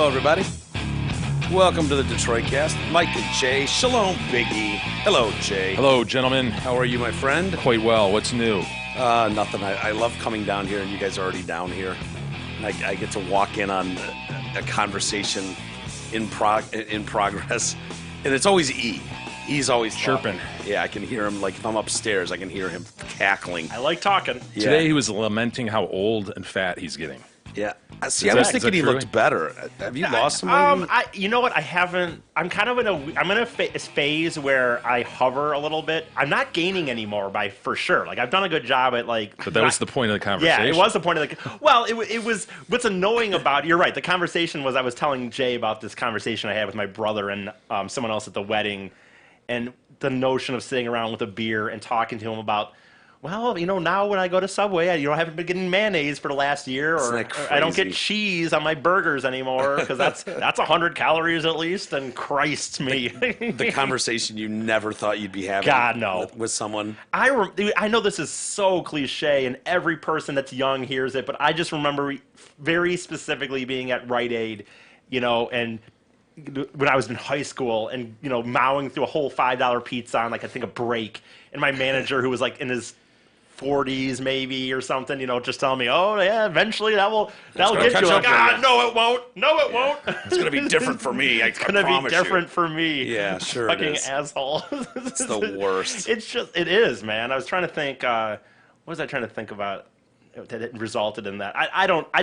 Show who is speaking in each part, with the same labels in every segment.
Speaker 1: Hello, everybody. Welcome to the Detroit Cast. Mike and Jay. Shalom, Biggie. Hello, Jay.
Speaker 2: Hello, gentlemen.
Speaker 1: How are you, my friend?
Speaker 2: Quite well. What's new?
Speaker 1: Nothing. I love coming down here, and you guys are already down here. And I get to walk in on a conversation in progress, and it's always E. He's always
Speaker 2: chirping.
Speaker 1: Yeah, I can hear him. Like if I'm upstairs, I can hear him cackling.
Speaker 3: I like talking.
Speaker 1: Yeah.
Speaker 2: Today he was lamenting how old and fat he's getting.
Speaker 1: Yeah. See, I was thinking he
Speaker 2: true?
Speaker 1: looked better. Have you lost some weight?
Speaker 3: You know what? I haven't. I'm kind of I'm in a phase where I hover a little bit. I'm not gaining anymore for sure. Like I've done a good job at
Speaker 2: But that was the point of the conversation.
Speaker 3: Yeah, it was the point of the. Well, it was. What's annoying about you're right. The conversation was I was telling Jay about this conversation I had with my brother and someone else at the wedding, and the notion of sitting around with a beer and talking to him about. Well, now when I go to Subway, I haven't been getting mayonnaise for the last year, or I don't get cheese on my burgers anymore because that's 100 calories at least. And Christ me,
Speaker 1: the conversation you never thought you'd be having.
Speaker 3: God no,
Speaker 1: with someone.
Speaker 3: I know this is so cliche, and every person that's young hears it, but I just remember very specifically being at Rite Aid, and when I was in high school, and mowing through a whole $5 pizza on I think a break, and my manager who was in his 40s maybe or something, just telling me, oh yeah, eventually that'll get you. No, it won't. No, it won't.
Speaker 1: It's gonna be different for me. It's
Speaker 3: gonna be different for me.
Speaker 1: Yeah, sure.
Speaker 3: Fucking asshole.
Speaker 1: It's the worst.
Speaker 3: It is, man. I was trying to think. What was I trying to think about that it resulted in that?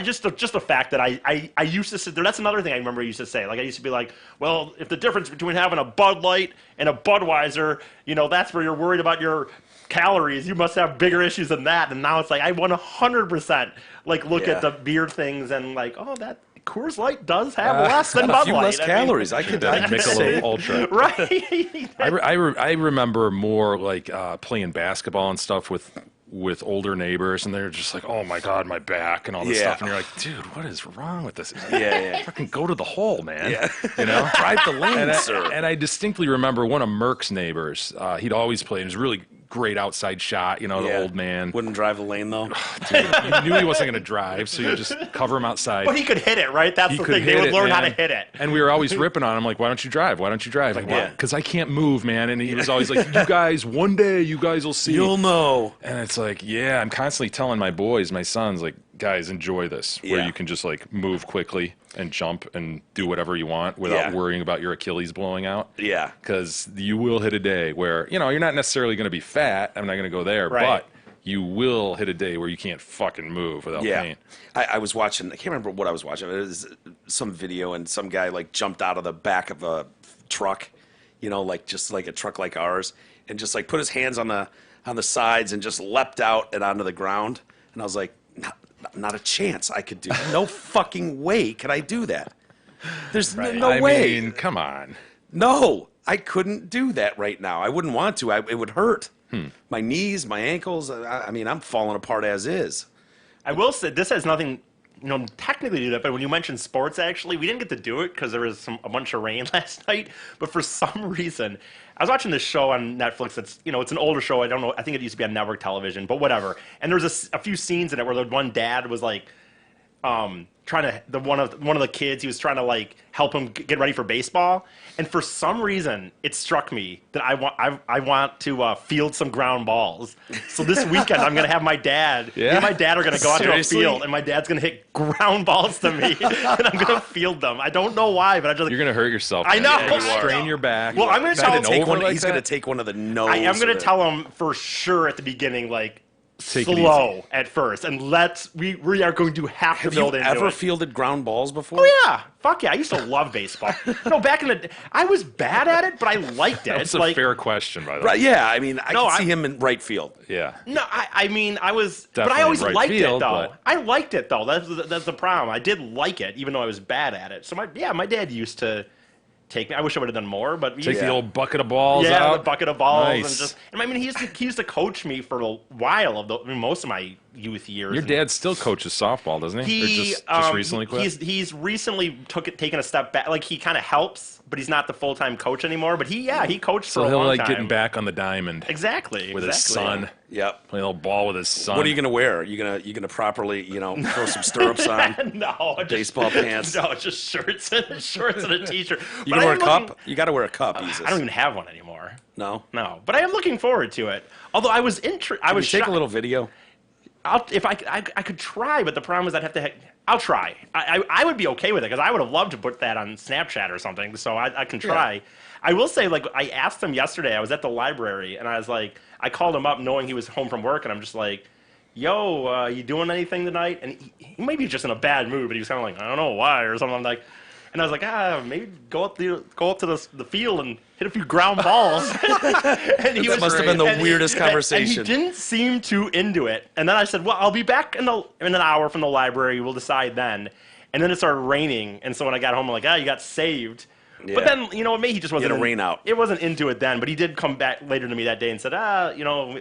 Speaker 3: Just the fact that I used to sit there. That's another thing I remember I used to say. I used to be like, well, if the difference between having a Bud Light and a Budweiser, that's where you're worried about your calories, you must have bigger issues than that. And now it's I 100% look at the beer things and that Coors Light does have less than Bud Light.
Speaker 1: A few less calories. I could
Speaker 2: make a little ultra.
Speaker 3: Right.
Speaker 2: I remember more playing basketball and stuff with older neighbors, and they're just like, oh my God, my back and all this stuff. And you're like, dude, what is wrong with this?
Speaker 1: Yeah.
Speaker 2: Fucking go to the hole, man.
Speaker 1: Yeah. Drive the lane, sir.
Speaker 2: And I distinctly remember one of Merck's neighbors, he'd always play. It was really great outside shot, the old man.
Speaker 1: Wouldn't drive the lane, though.
Speaker 2: Dude, you knew he wasn't going to drive, so you just cover him outside.
Speaker 3: But he could hit it, right? That's the thing. They would learn how to hit it.
Speaker 2: And we were always ripping on him, why don't you drive? Why don't you drive? Because I can't move, man. And he was always like, you guys, one day you guys will see.
Speaker 1: You'll know.
Speaker 2: And it's I'm constantly telling my boys, my sons, guys, enjoy this, where you can just move quickly and jump and do whatever you want without worrying about your Achilles blowing out.
Speaker 1: Yeah.
Speaker 2: Because you will hit a day where, you're not necessarily going to be fat. I'm not going to go there, but you will hit a day where you can't fucking move without pain.
Speaker 1: I was watching, I can't remember what I was watching. It was some video, and some guy jumped out of the back of a truck, just like a truck like ours, and just put his hands on the sides and just leapt out and onto the ground. And I was like, not a chance I could do that. No fucking way could I do that. There's no way.
Speaker 2: I mean, come on.
Speaker 1: No, I couldn't do that right now. I wouldn't want to. It would hurt. My knees, my ankles. I'm falling apart as is.
Speaker 3: I will say, this has nothing, technically to do that, but when you mentioned sports, actually, we didn't get to do it because there was a bunch of rain last night. But for some reason, I was watching this show on Netflix that's, it's an older show. I don't know. I think it used to be on network television, but whatever. And there's a few scenes in it where the one dad was trying to one of the kids, he was trying to help him get ready for baseball, and for some reason it struck me that I want to field some ground balls. So this weekend I'm gonna have my dad. Me and my dad are gonna go out to a field, and my dad's gonna hit ground balls to me, and I'm gonna field them. I don't know why, but
Speaker 2: you're gonna hurt yourself.
Speaker 3: I know.
Speaker 2: You strain your back.
Speaker 3: Well, I'm gonna tell him
Speaker 1: he's gonna take one of the nose.
Speaker 3: I am gonna tell him for sure at the beginning, slow at first, and we are going to have to build into it.
Speaker 1: Have you ever fielded ground balls before?
Speaker 3: Oh yeah, fuck yeah! I used to love baseball. Back in the day, I was bad at it, but I liked it.
Speaker 2: That's a fair question, by the way.
Speaker 1: Right? Yeah, I can see him in right field.
Speaker 2: Yeah.
Speaker 3: No, I was,
Speaker 2: definitely,
Speaker 3: but I always
Speaker 2: right
Speaker 3: liked
Speaker 2: field,
Speaker 3: it though.
Speaker 2: but...
Speaker 3: I liked it though. That's the problem. I did like it, even though I was bad at it. So my dad used to take me. I wish I would have done more, but
Speaker 2: take the old bucket of balls out.
Speaker 3: Yeah, the bucket of balls,
Speaker 2: nice.
Speaker 3: and he used to coach me for a while of most of my youth years.
Speaker 2: Your dad still coaches softball, doesn't he?
Speaker 3: He
Speaker 2: or just recently quit?
Speaker 3: He's recently taken a step back. Like, he kind of helps, but he's not the full-time coach anymore. But he coached for a long time.
Speaker 2: So he'll like getting back on the diamond.
Speaker 3: Exactly.
Speaker 2: With his son.
Speaker 1: Yep.
Speaker 2: Playing a little ball with his son.
Speaker 1: What are you gonna wear? You gonna properly, throw some stirrups on?
Speaker 3: No,
Speaker 1: Baseball pants.
Speaker 3: No, just shorts and a t-shirt.
Speaker 1: You gonna wear a cup? You got to wear a cup.
Speaker 3: I don't even have one anymore.
Speaker 1: No.
Speaker 3: No, but I am looking forward to it. Although I was I was
Speaker 1: take a little video.
Speaker 3: If I could try, but the problem is I'd have to. I'll try. I would be okay with it because I would have loved to put that on Snapchat or something. So I can try. Yeah. I will say, like, I asked him yesterday. I was at the library and I was like, I called him up knowing he was home from work, and I'm just like, "Yo, you doing anything tonight?" And he might be just in a bad mood, but he was kind of like, "I don't know why" or something. I'm like, and I was like, maybe go up to the field and hit a few ground balls. And
Speaker 1: that must have been the weirdest conversation.
Speaker 3: And he didn't seem too into it. And then I said, well, I'll be back in an hour from the library. We'll decide then. And then it started raining. And so when I got home, I'm like, you got saved. Yeah. But then, maybe he just wasn't.
Speaker 1: Rain out.
Speaker 3: It wasn't into it then, but he did come back later to me that day and said,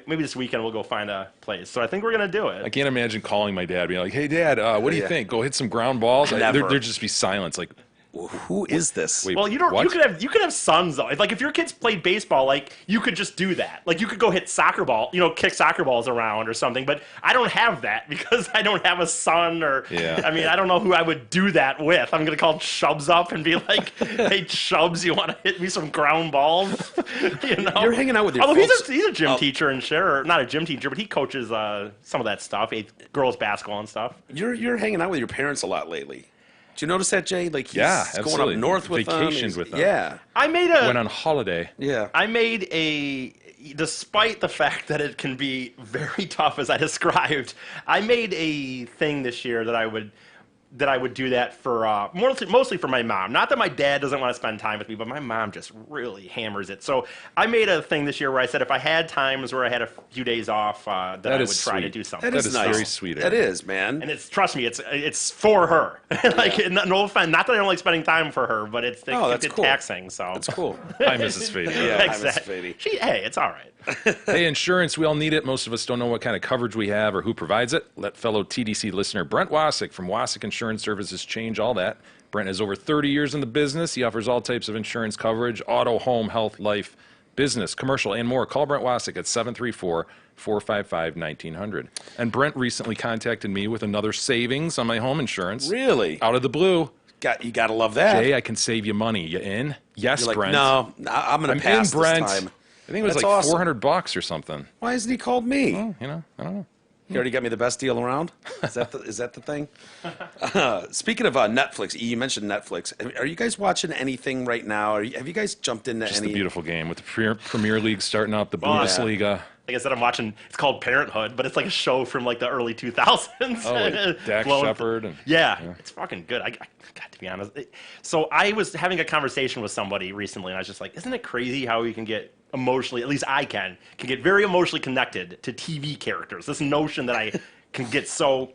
Speaker 3: maybe this weekend we'll go find a place. So I think we're gonna do it.
Speaker 2: I can't imagine calling my dad, being like, "Hey, Dad, what do you think? Go hit some ground balls." There'd just be silence, like.
Speaker 1: Who is this?
Speaker 3: Wait, well, you could have sons though. Like, if your kids played baseball, like, you could just do that. Like, you could go hit kick soccer balls around or something. But I don't have that because I don't have a son. Or I mean, I don't know who I would do that with. I'm gonna call Chubbs up and be like, "Hey, Chubbs, you want to hit me some ground balls?"
Speaker 1: You're hanging out with your.
Speaker 3: Although he's a gym teacher and not a gym teacher, but he coaches some of that stuff, girls basketball and stuff.
Speaker 1: You're hanging out with your parents a lot lately. Do you notice that, Jay? Like, he's
Speaker 2: absolutely.
Speaker 1: going up north with
Speaker 2: vacations with them.
Speaker 1: Yeah.
Speaker 2: Went on holiday.
Speaker 1: Yeah.
Speaker 3: I made despite the fact that it can be very tough as I described, I made a thing this year that I would do that for mostly for my mom. Not that my dad doesn't want to spend time with me, but my mom just really hammers it. So I made a thing this year where I said if I had times where I had a few days off, that I would try to do something.
Speaker 1: That is nice.
Speaker 2: Very sweet.
Speaker 1: That is, man.
Speaker 3: And trust me, it's for her. Like, no offense, not that I don't like spending time for her, but it's
Speaker 1: cool.
Speaker 3: taxing. So
Speaker 1: that's cool.
Speaker 2: Hi, Mrs. Fady.
Speaker 1: Yeah, exactly. Hi, Mrs. Fady.
Speaker 3: Hey, it's all right.
Speaker 2: Hey, insurance, we all need it. Most of us don't know what kind of coverage we have or who provides it. Let fellow TDC listener Brent Wasik from Wasik Insurance Services change all that. Brent has over 30 years in the business. He offers all types of insurance coverage: auto, home, health, life, business, commercial, and more. Call Brent Wasik at 734-455-1900. And Brent recently contacted me with another savings on my home insurance.
Speaker 1: Really?
Speaker 2: Out of the blue.
Speaker 1: You got to love that.
Speaker 2: Jay, I can save you money. You in? Yes,
Speaker 1: You're like,
Speaker 2: Brent.
Speaker 1: No, I'm going to pass
Speaker 2: in, Brent.
Speaker 1: this time.
Speaker 2: I think it was
Speaker 1: That's
Speaker 2: like
Speaker 1: awesome.
Speaker 2: $400 or something.
Speaker 1: Why hasn't he called me?
Speaker 2: Oh, I don't know.
Speaker 1: He already got me the best deal around. Is that the thing? Speaking of Netflix, you mentioned Netflix. Are you guys watching anything right now? Have you guys jumped into
Speaker 2: Just
Speaker 1: any?
Speaker 2: a beautiful game with the Premier League starting up, the Bundesliga.
Speaker 3: Like I said, I'm watching. It's called Parenthood, but it's like a show from like the early 2000s.
Speaker 2: Oh, like Dax Shepard.
Speaker 3: Yeah, it's fucking good. I got to be honest. So I was having a conversation with somebody recently, and I was just like, "Isn't it crazy how you can get emotionally? At least I can get very emotionally connected to TV characters. This notion that I can get so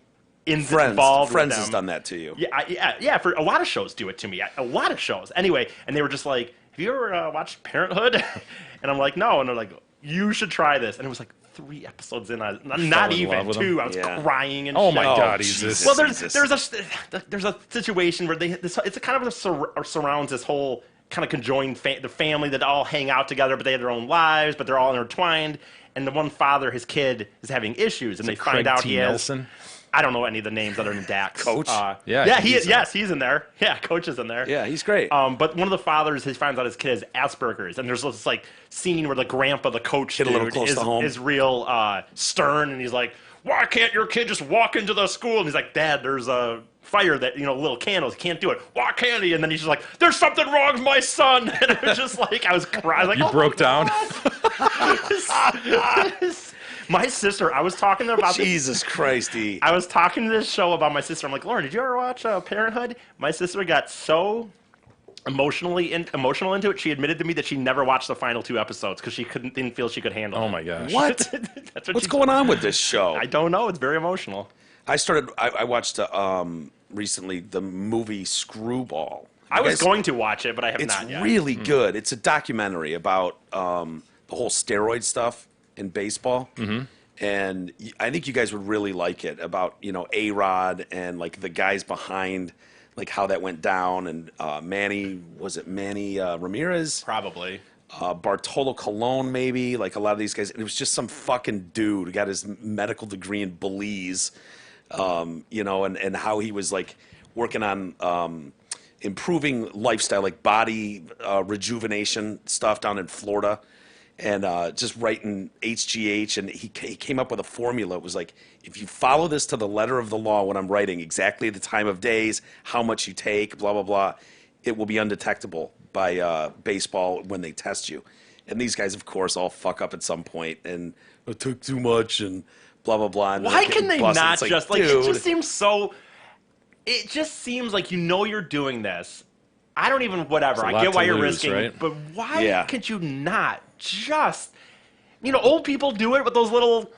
Speaker 3: involved.
Speaker 1: Friends
Speaker 3: with them.
Speaker 1: has done that to you.
Speaker 3: Yeah. For a lot of shows, do it to me. A lot of shows. Anyway, and they were just like, "Have you ever watched Parenthood?" And I'm like, "No," and they're like, "You should try this." And it was like 3 episodes in, not even 2. I was crying and
Speaker 2: oh
Speaker 3: shit.
Speaker 2: my God, Jesus.
Speaker 3: Well, there's a situation where it's a kind of surrounds this whole kind of conjoined the family that all hang out together, but they have their own lives, but they're all intertwined. And the one father, his kid, is having issues, and they find out he has.
Speaker 2: Nelson?
Speaker 3: I don't know any of the names other than Dax.
Speaker 1: Coach?
Speaker 3: He's in there. Yeah, Coach is in there.
Speaker 1: Yeah, he's great.
Speaker 3: But one of the fathers, he finds out his kid has Asperger's, and there's this like scene where the grandpa, the coach,
Speaker 1: Hit a little close to home.
Speaker 3: is real stern, and he's like, "Why can't your kid just walk into the school?" And he's like, "Dad, there's a fire that little candles, he can't do it. Why can't he?" And then he's just like, "There's something wrong with my son." And it was just like I was crying. Like,
Speaker 2: you broke down.
Speaker 3: My sister, I was talking about
Speaker 1: Jesus Christ, E.
Speaker 3: I was talking to this show about my sister. I'm like, "Lauren, did you ever watch Parenthood?" My sister got so emotional into it. She admitted to me that she never watched the final 2 episodes because she didn't feel she could handle it.
Speaker 2: Oh my gosh.
Speaker 1: What? What's going on with this show?
Speaker 3: I don't know. It's very emotional.
Speaker 1: I watched recently the movie Screwball.
Speaker 3: I was going to watch it, but I have not yet.
Speaker 1: It's really good. It's a documentary about the whole steroid stuff in baseball. Mm-hmm. and I think you guys would really like it about A-Rod and like the guys behind, like how that went down, and Manny Ramirez,
Speaker 3: Probably.
Speaker 1: Bartolo Colon, maybe, like a lot of these guys. And it was just some fucking dude who got his medical degree in Belize, and how he was like working on improving lifestyle, like body rejuvenation stuff down in Florida, and just writing HGH. And he came up with a formula. It was like, if you follow this to the letter of the law when I'm writing, exactly the time of days, how much you take, blah, blah, blah, it will be undetectable by baseball when they test you. And these guys, of course, all fuck up at some point and I took too much and blah, blah, blah. And
Speaker 3: Why can they not
Speaker 1: It's
Speaker 3: just, like, it
Speaker 1: dude.
Speaker 3: just seems so, it just seems like you're doing this. I don't even, whatever.
Speaker 2: It's a
Speaker 3: I
Speaker 2: lot
Speaker 3: get why
Speaker 2: to
Speaker 3: you're
Speaker 2: lose,
Speaker 3: risking
Speaker 2: right?
Speaker 3: it, but why
Speaker 1: Yeah.
Speaker 3: could you not just, old people do it with those little,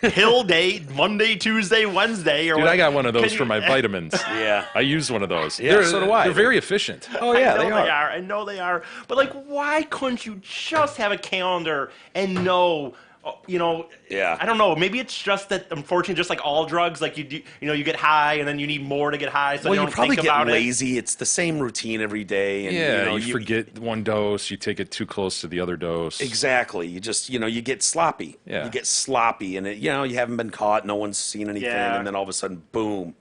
Speaker 3: pill day, Monday, Tuesday, Wednesday. Or
Speaker 2: Dude,
Speaker 3: what.
Speaker 2: I got one of those
Speaker 3: Can
Speaker 2: for
Speaker 3: you-
Speaker 2: my vitamins.
Speaker 1: Yeah.
Speaker 2: I use one of those.
Speaker 1: Yeah,
Speaker 2: They're,
Speaker 1: so do I.
Speaker 2: They're very efficient.
Speaker 1: Oh, yeah,
Speaker 3: I know
Speaker 1: they are.
Speaker 3: I know they are. But, like, why couldn't you just have a calendar and know,
Speaker 1: Yeah.
Speaker 3: I don't know. Maybe it's just that, unfortunately, just like all drugs, like you do, you get high and then you need more to get high, so
Speaker 1: Well,
Speaker 3: you
Speaker 1: you
Speaker 3: don't
Speaker 1: probably
Speaker 3: think
Speaker 1: get
Speaker 3: about it.
Speaker 1: lazy. It's the same routine every day. And,
Speaker 2: Yeah, you forget one dose, you take it too close to the other dose.
Speaker 1: Exactly. You just, you get sloppy.
Speaker 2: Yeah.
Speaker 1: You get sloppy, and you haven't been caught. No one's seen anything,
Speaker 3: Yeah.
Speaker 1: and then all of a sudden, boom,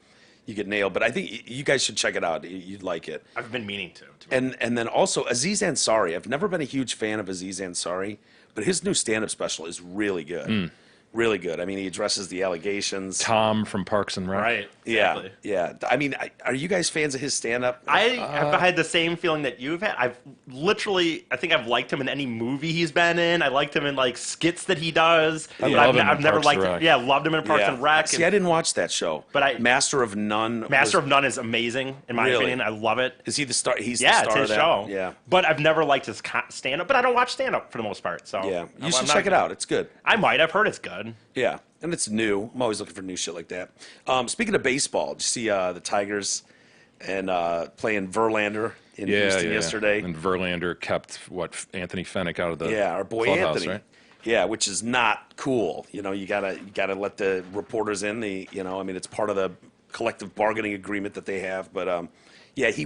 Speaker 1: you get nailed. But I think you guys should check it out. You'd like it.
Speaker 3: I've been meaning to.
Speaker 1: And then also Aziz Ansari. I've never been a huge fan of Aziz Ansari, but his new stand-up special is really good. Really good. I mean, he addresses the allegations.
Speaker 2: Tom from Parks and Rec.
Speaker 3: Right.
Speaker 1: Yeah,
Speaker 3: Exactly.
Speaker 1: yeah. I mean, are you guys fans of his stand-up?
Speaker 3: I have had the same feeling that you've had. I think I've liked him in any movie he's been in. I liked him in like skits that he does.
Speaker 2: I
Speaker 3: But
Speaker 2: love him in
Speaker 3: I've never
Speaker 2: Parks and
Speaker 3: liked
Speaker 2: Rec.
Speaker 3: Yeah, loved him in Parks and Rec.
Speaker 1: See, I didn't watch that show.
Speaker 3: But
Speaker 1: Master of None.
Speaker 3: Master of None is amazing in my
Speaker 1: Really?
Speaker 3: opinion. I love it.
Speaker 1: Is he the star? He's
Speaker 3: Yeah,
Speaker 1: the star
Speaker 3: it's his
Speaker 1: of that?
Speaker 3: show.
Speaker 1: Yeah.
Speaker 3: But I've never liked his stand-up. But I don't watch stand-up for the most part. So
Speaker 1: Yeah. You
Speaker 3: I'm
Speaker 1: should
Speaker 3: not-
Speaker 1: check it out. It's good.
Speaker 3: I might. I've heard it's good.
Speaker 1: Yeah. And it's new. I'm always looking for new shit like that. Speaking of baseball, did you see the Tigers and playing Verlander in Houston yesterday?
Speaker 2: And Verlander kept Anthony Fennick out of the
Speaker 1: Yeah, our boy
Speaker 2: clubhouse,
Speaker 1: Anthony.
Speaker 2: right?
Speaker 1: Yeah, which is not cool. You gotta let the reporters in. I mean, it's part of the collective bargaining agreement that they have. But yeah, he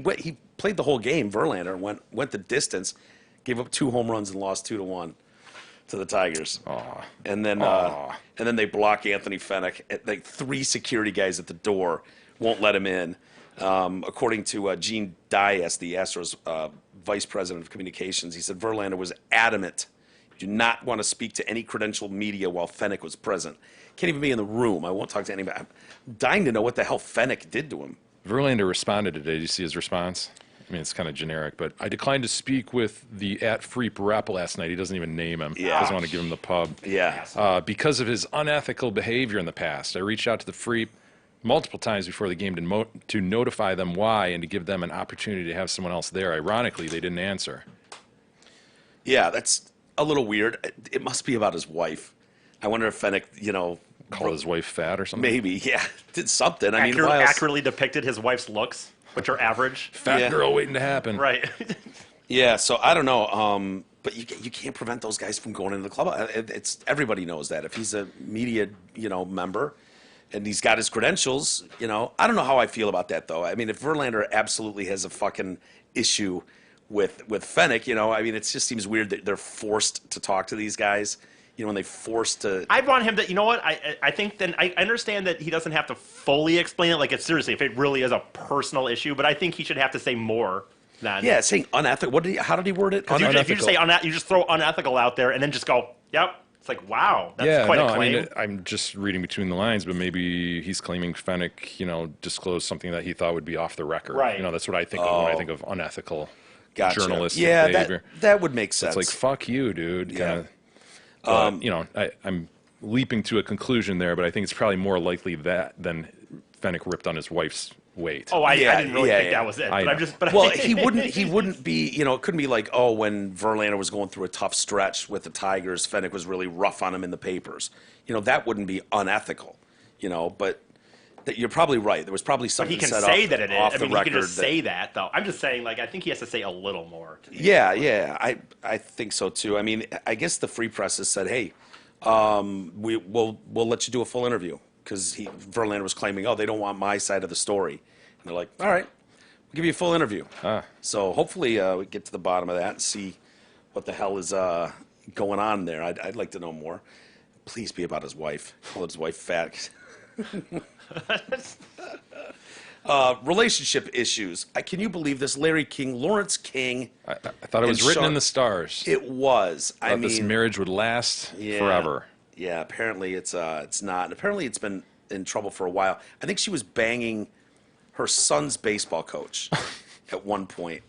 Speaker 1: played the whole game. Verlander went the distance, gave up 2 home runs and lost 2-1 to the Tigers. And then they block Anthony Fennick. Like 3 security guys at the door won't let him in. According to Gene Dias, the Astros vice president of communications, he said Verlander was adamant. Do not want to speak to any credentialed media while Fennick was present. Can't even be in the room. I won't talk to anybody. I'm dying to know what the hell Fennick did to him.
Speaker 2: Verlander responded today. Did you see his response? I mean, it's kind of generic, but I declined to speak with the @Freep rep last night. He doesn't even name him.
Speaker 1: Yeah.
Speaker 2: Doesn't want to give him the pub.
Speaker 1: Yeah.
Speaker 2: Because of his unethical behavior in the past. I reached out to the Freep multiple times before the game to notify them why and to give them an opportunity to have someone else there. Ironically, they didn't answer.
Speaker 1: Yeah, that's a little weird. It must be about his wife. I wonder if Fennick,
Speaker 2: Call his wife fat or something.
Speaker 1: maybe, yeah, did something. I mean, why else-
Speaker 3: Accurately depicted his wife's looks, which are average.
Speaker 2: Fat
Speaker 1: Yeah.
Speaker 2: girl waiting to happen.
Speaker 3: Right.
Speaker 1: Yeah, so I don't know. But you can't prevent those guys from going into the club. It's everybody knows that. If he's a media, member, and he's got his credentials, I don't know how I feel about that though. I mean, if Verlander absolutely has a fucking issue with Fennick, I mean, it just seems weird that they're forced to talk to these guys. When they forced to.
Speaker 3: I'd want him to, you know what? I think then I understand that he doesn't have to fully explain it. Like, it's seriously, if it really is a personal issue, but I think he should have to say more than.
Speaker 1: Yeah, saying unethical. How did he word it?
Speaker 3: If you just say you just throw unethical out there and then just go, yep. It's like, wow, that's quite a claim.
Speaker 2: I mean, I'm just reading between the lines, but maybe he's claiming Fennick, disclosed something that he thought would be off the record.
Speaker 3: Right.
Speaker 2: That's what I think of when I think of unethical
Speaker 1: Gotcha.
Speaker 2: journalistic
Speaker 1: Yeah,
Speaker 2: behavior.
Speaker 1: that would make sense.
Speaker 2: It's like, fuck you, dude.
Speaker 1: Yeah.
Speaker 2: I'm leaping to a conclusion there, but I think it's probably more likely that than Fennick ripped on his wife's weight.
Speaker 3: Oh, I didn't really think
Speaker 1: yeah.
Speaker 3: that was it.
Speaker 2: I
Speaker 3: But I'm
Speaker 2: know.
Speaker 3: just, but
Speaker 1: Well, he wouldn't be, it couldn't be like, oh, when Verlander was going through a tough stretch with the Tigers, Fennick was really rough on him in the papers. That wouldn't be unethical, but you're probably right. There was probably something
Speaker 3: he can
Speaker 1: set
Speaker 3: say
Speaker 1: up
Speaker 3: that it is.
Speaker 1: off
Speaker 3: I
Speaker 1: the
Speaker 3: mean, he
Speaker 1: record.
Speaker 3: can just say that, though. I'm just saying, like, I think he has to say a little more.
Speaker 1: Yeah, I think so too. I mean, I guess the Free Press has said, hey, we'll let you do a full interview because Verlander was claiming, oh, they don't want my side of the story, and they're like, all right, we'll give you a full interview. So hopefully we get to the bottom of that and see what the hell is going on there. I'd like to know more. Please be about his wife. Call his wife fat. Relationship issues. Can you believe this? Larry King, Lawrence King.
Speaker 2: I thought it was
Speaker 1: and
Speaker 2: written
Speaker 1: Sean-
Speaker 2: in the stars.
Speaker 1: It was. I
Speaker 2: Thought
Speaker 1: mean,
Speaker 2: this marriage would last forever.
Speaker 1: Yeah, apparently it's not. And apparently it's been in trouble for a while. I think she was banging her son's baseball coach at one point.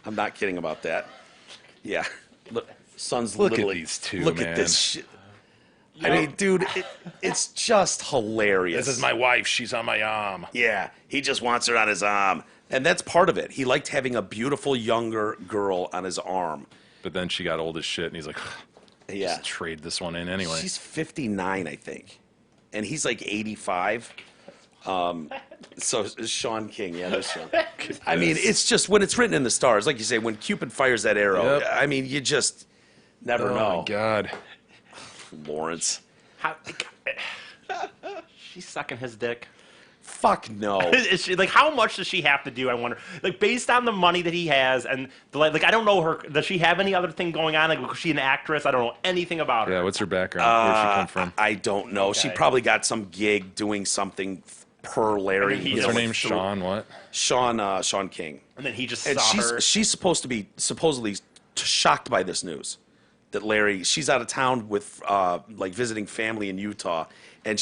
Speaker 1: I'm not kidding about that. Yeah. Look, son's
Speaker 2: Look at
Speaker 1: literally.
Speaker 2: these two,
Speaker 1: Look
Speaker 2: man.
Speaker 1: at this shit. I mean, dude, it's just hilarious.
Speaker 2: This is my wife. She's on my arm.
Speaker 1: Yeah, he just wants her on his arm. And that's part of it. He liked having a beautiful younger girl on his arm.
Speaker 2: But then she got old as shit, and he's like,
Speaker 1: Yeah.
Speaker 2: just trade this one in anyway.
Speaker 1: She's 59, I think. And he's like 85. So is Sean King. Yeah, that's Sean. I mean, it's just when it's written in the stars, like you say, when Cupid fires that arrow,
Speaker 2: Yep.
Speaker 1: I mean, you just never
Speaker 2: Oh,
Speaker 1: know.
Speaker 2: my God.
Speaker 1: Lawrence.
Speaker 3: How, she's sucking his dick.
Speaker 1: Fuck no.
Speaker 3: Is she, like, how much does she have to do? I wonder. Like, based on the money that he has, and like, I don't know her. Does she have any other thing going on? Like, was she an actress? I don't know anything about her.
Speaker 2: Yeah, what's her background? Where'd she come from?
Speaker 1: I don't know. She
Speaker 3: Okay.
Speaker 1: probably got some gig doing something per Larry.
Speaker 3: And then he
Speaker 1: you
Speaker 2: What's
Speaker 1: know,
Speaker 2: her name?
Speaker 1: with-
Speaker 2: Sean what?
Speaker 1: Sean King.
Speaker 3: And then he just
Speaker 1: And
Speaker 3: saw her.
Speaker 1: she's supposed to be supposedly shocked by this news that Larry, she's out of town with like visiting family in Utah, and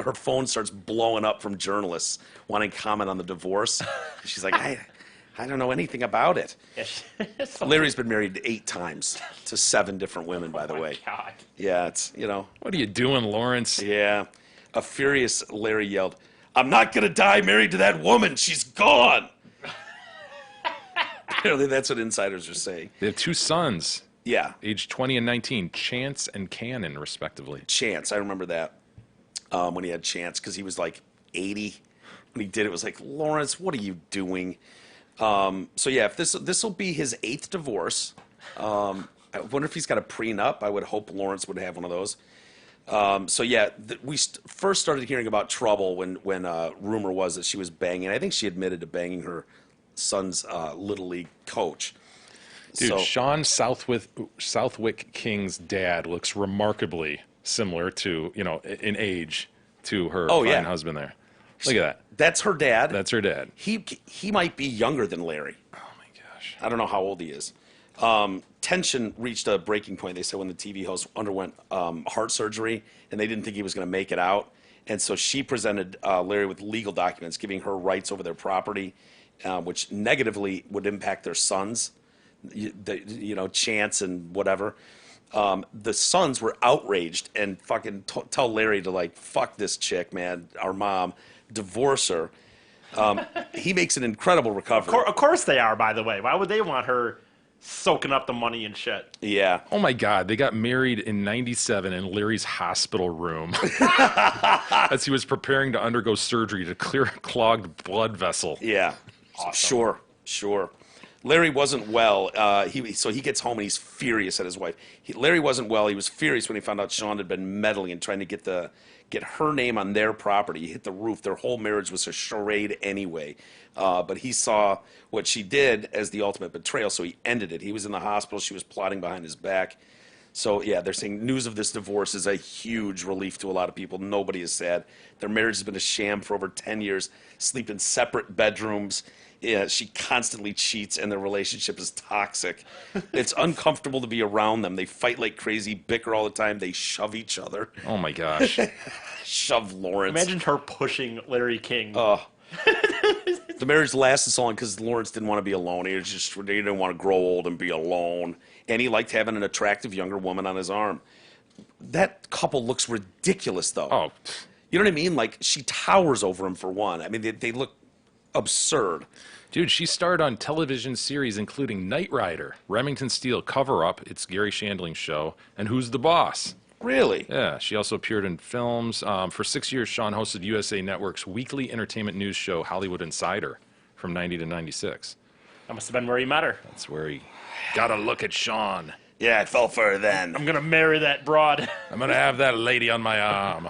Speaker 1: her phone starts blowing up from journalists wanting to comment on the divorce. She's like, I don't know anything about it.
Speaker 3: Yeah, so,
Speaker 1: Larry's been married 8 times to 7 different women, by the
Speaker 3: oh my
Speaker 1: way.
Speaker 3: God.
Speaker 1: Yeah, it's
Speaker 2: What are you doing, Lawrence?
Speaker 1: yeah. A furious Larry yelled, "I'm not gonna die married to that woman. She's gone." Apparently, that's what insiders are saying.
Speaker 2: They have 2 sons,
Speaker 1: Yeah,
Speaker 2: aged 20 and 19, Chance and Cannon, respectively.
Speaker 1: Chance. I remember that when he had Chance because he was like 80 when he did it. Was like, Lawrence, what are you doing? So yeah, if this will be his 8th divorce. I wonder if he's got a prenup. I would hope Lawrence would have one of those. So yeah, we first started hearing about trouble when rumor was that she was banging. I think she admitted to banging her son's little league coach.
Speaker 2: Dude,
Speaker 1: So,
Speaker 2: Sean Southwick King's dad looks remarkably similar to, in age to her
Speaker 1: Oh,
Speaker 2: fine
Speaker 1: yeah.
Speaker 2: husband there. Look at that.
Speaker 1: that's her dad.
Speaker 2: That's her dad.
Speaker 1: He might be younger than Larry.
Speaker 2: Oh, my gosh.
Speaker 1: I don't know how old he is. Tension reached a breaking point, they said, when the TV host underwent heart surgery, and they didn't think he was going to make it out. And so she presented Larry with legal documents giving her rights over their property, which negatively would impact their sons, Chance and whatever. The sons were outraged and fucking tell Larry to, like, fuck this chick, man, our mom, divorce her. He makes an incredible recovery.
Speaker 3: Of course they are, by the way. Why would they want her soaking up the money and shit?
Speaker 1: Yeah.
Speaker 2: Oh, my God. They got married in 97 in Larry's hospital room as he was preparing to undergo surgery to clear a clogged blood vessel.
Speaker 1: Yeah, sure. Larry wasn't well. So he gets home and he's furious at his wife. Larry wasn't well. He was furious when he found out Sean had been meddling and trying to get her name on their property. He hit the roof. Their whole marriage was a charade anyway. But he saw what she did as the ultimate betrayal, so he ended it. He was in the hospital. She was plotting behind his back. So, yeah, they're saying news of this divorce is a huge relief to a lot of people. Nobody is sad. Their marriage has been a sham for over 10 years, sleep in separate bedrooms. Yeah, she constantly cheats, and their relationship is toxic. It's uncomfortable to be around them. They fight like crazy, bicker all the time. They shove each other.
Speaker 2: Oh, my gosh.
Speaker 1: Shove Lawrence.
Speaker 3: Imagine her pushing Larry King.
Speaker 1: The marriage lasted so long because Lawrence didn't want to be alone. He didn't want to grow old and be alone. And he liked having an attractive younger woman on his arm. That couple looks ridiculous, though.
Speaker 2: Oh,
Speaker 1: You know what I mean? Like, she towers over him, for one. I mean, they look absurd.
Speaker 2: dude, she starred on television series including Knight Rider, Remington Steele, Cover Up, it's Gary Shandling's show, and Who's the Boss?
Speaker 1: Really?
Speaker 2: Yeah, she also appeared in films. For 6 years, Sean hosted USA Network's weekly entertainment news show, Hollywood Insider, from 90 to 96.
Speaker 3: That must have been where he met her.
Speaker 2: That's where he got a look at Sean.
Speaker 1: Yeah, I fell for her then.
Speaker 3: I'm gonna marry that broad.
Speaker 2: I'm gonna have that lady on my arm.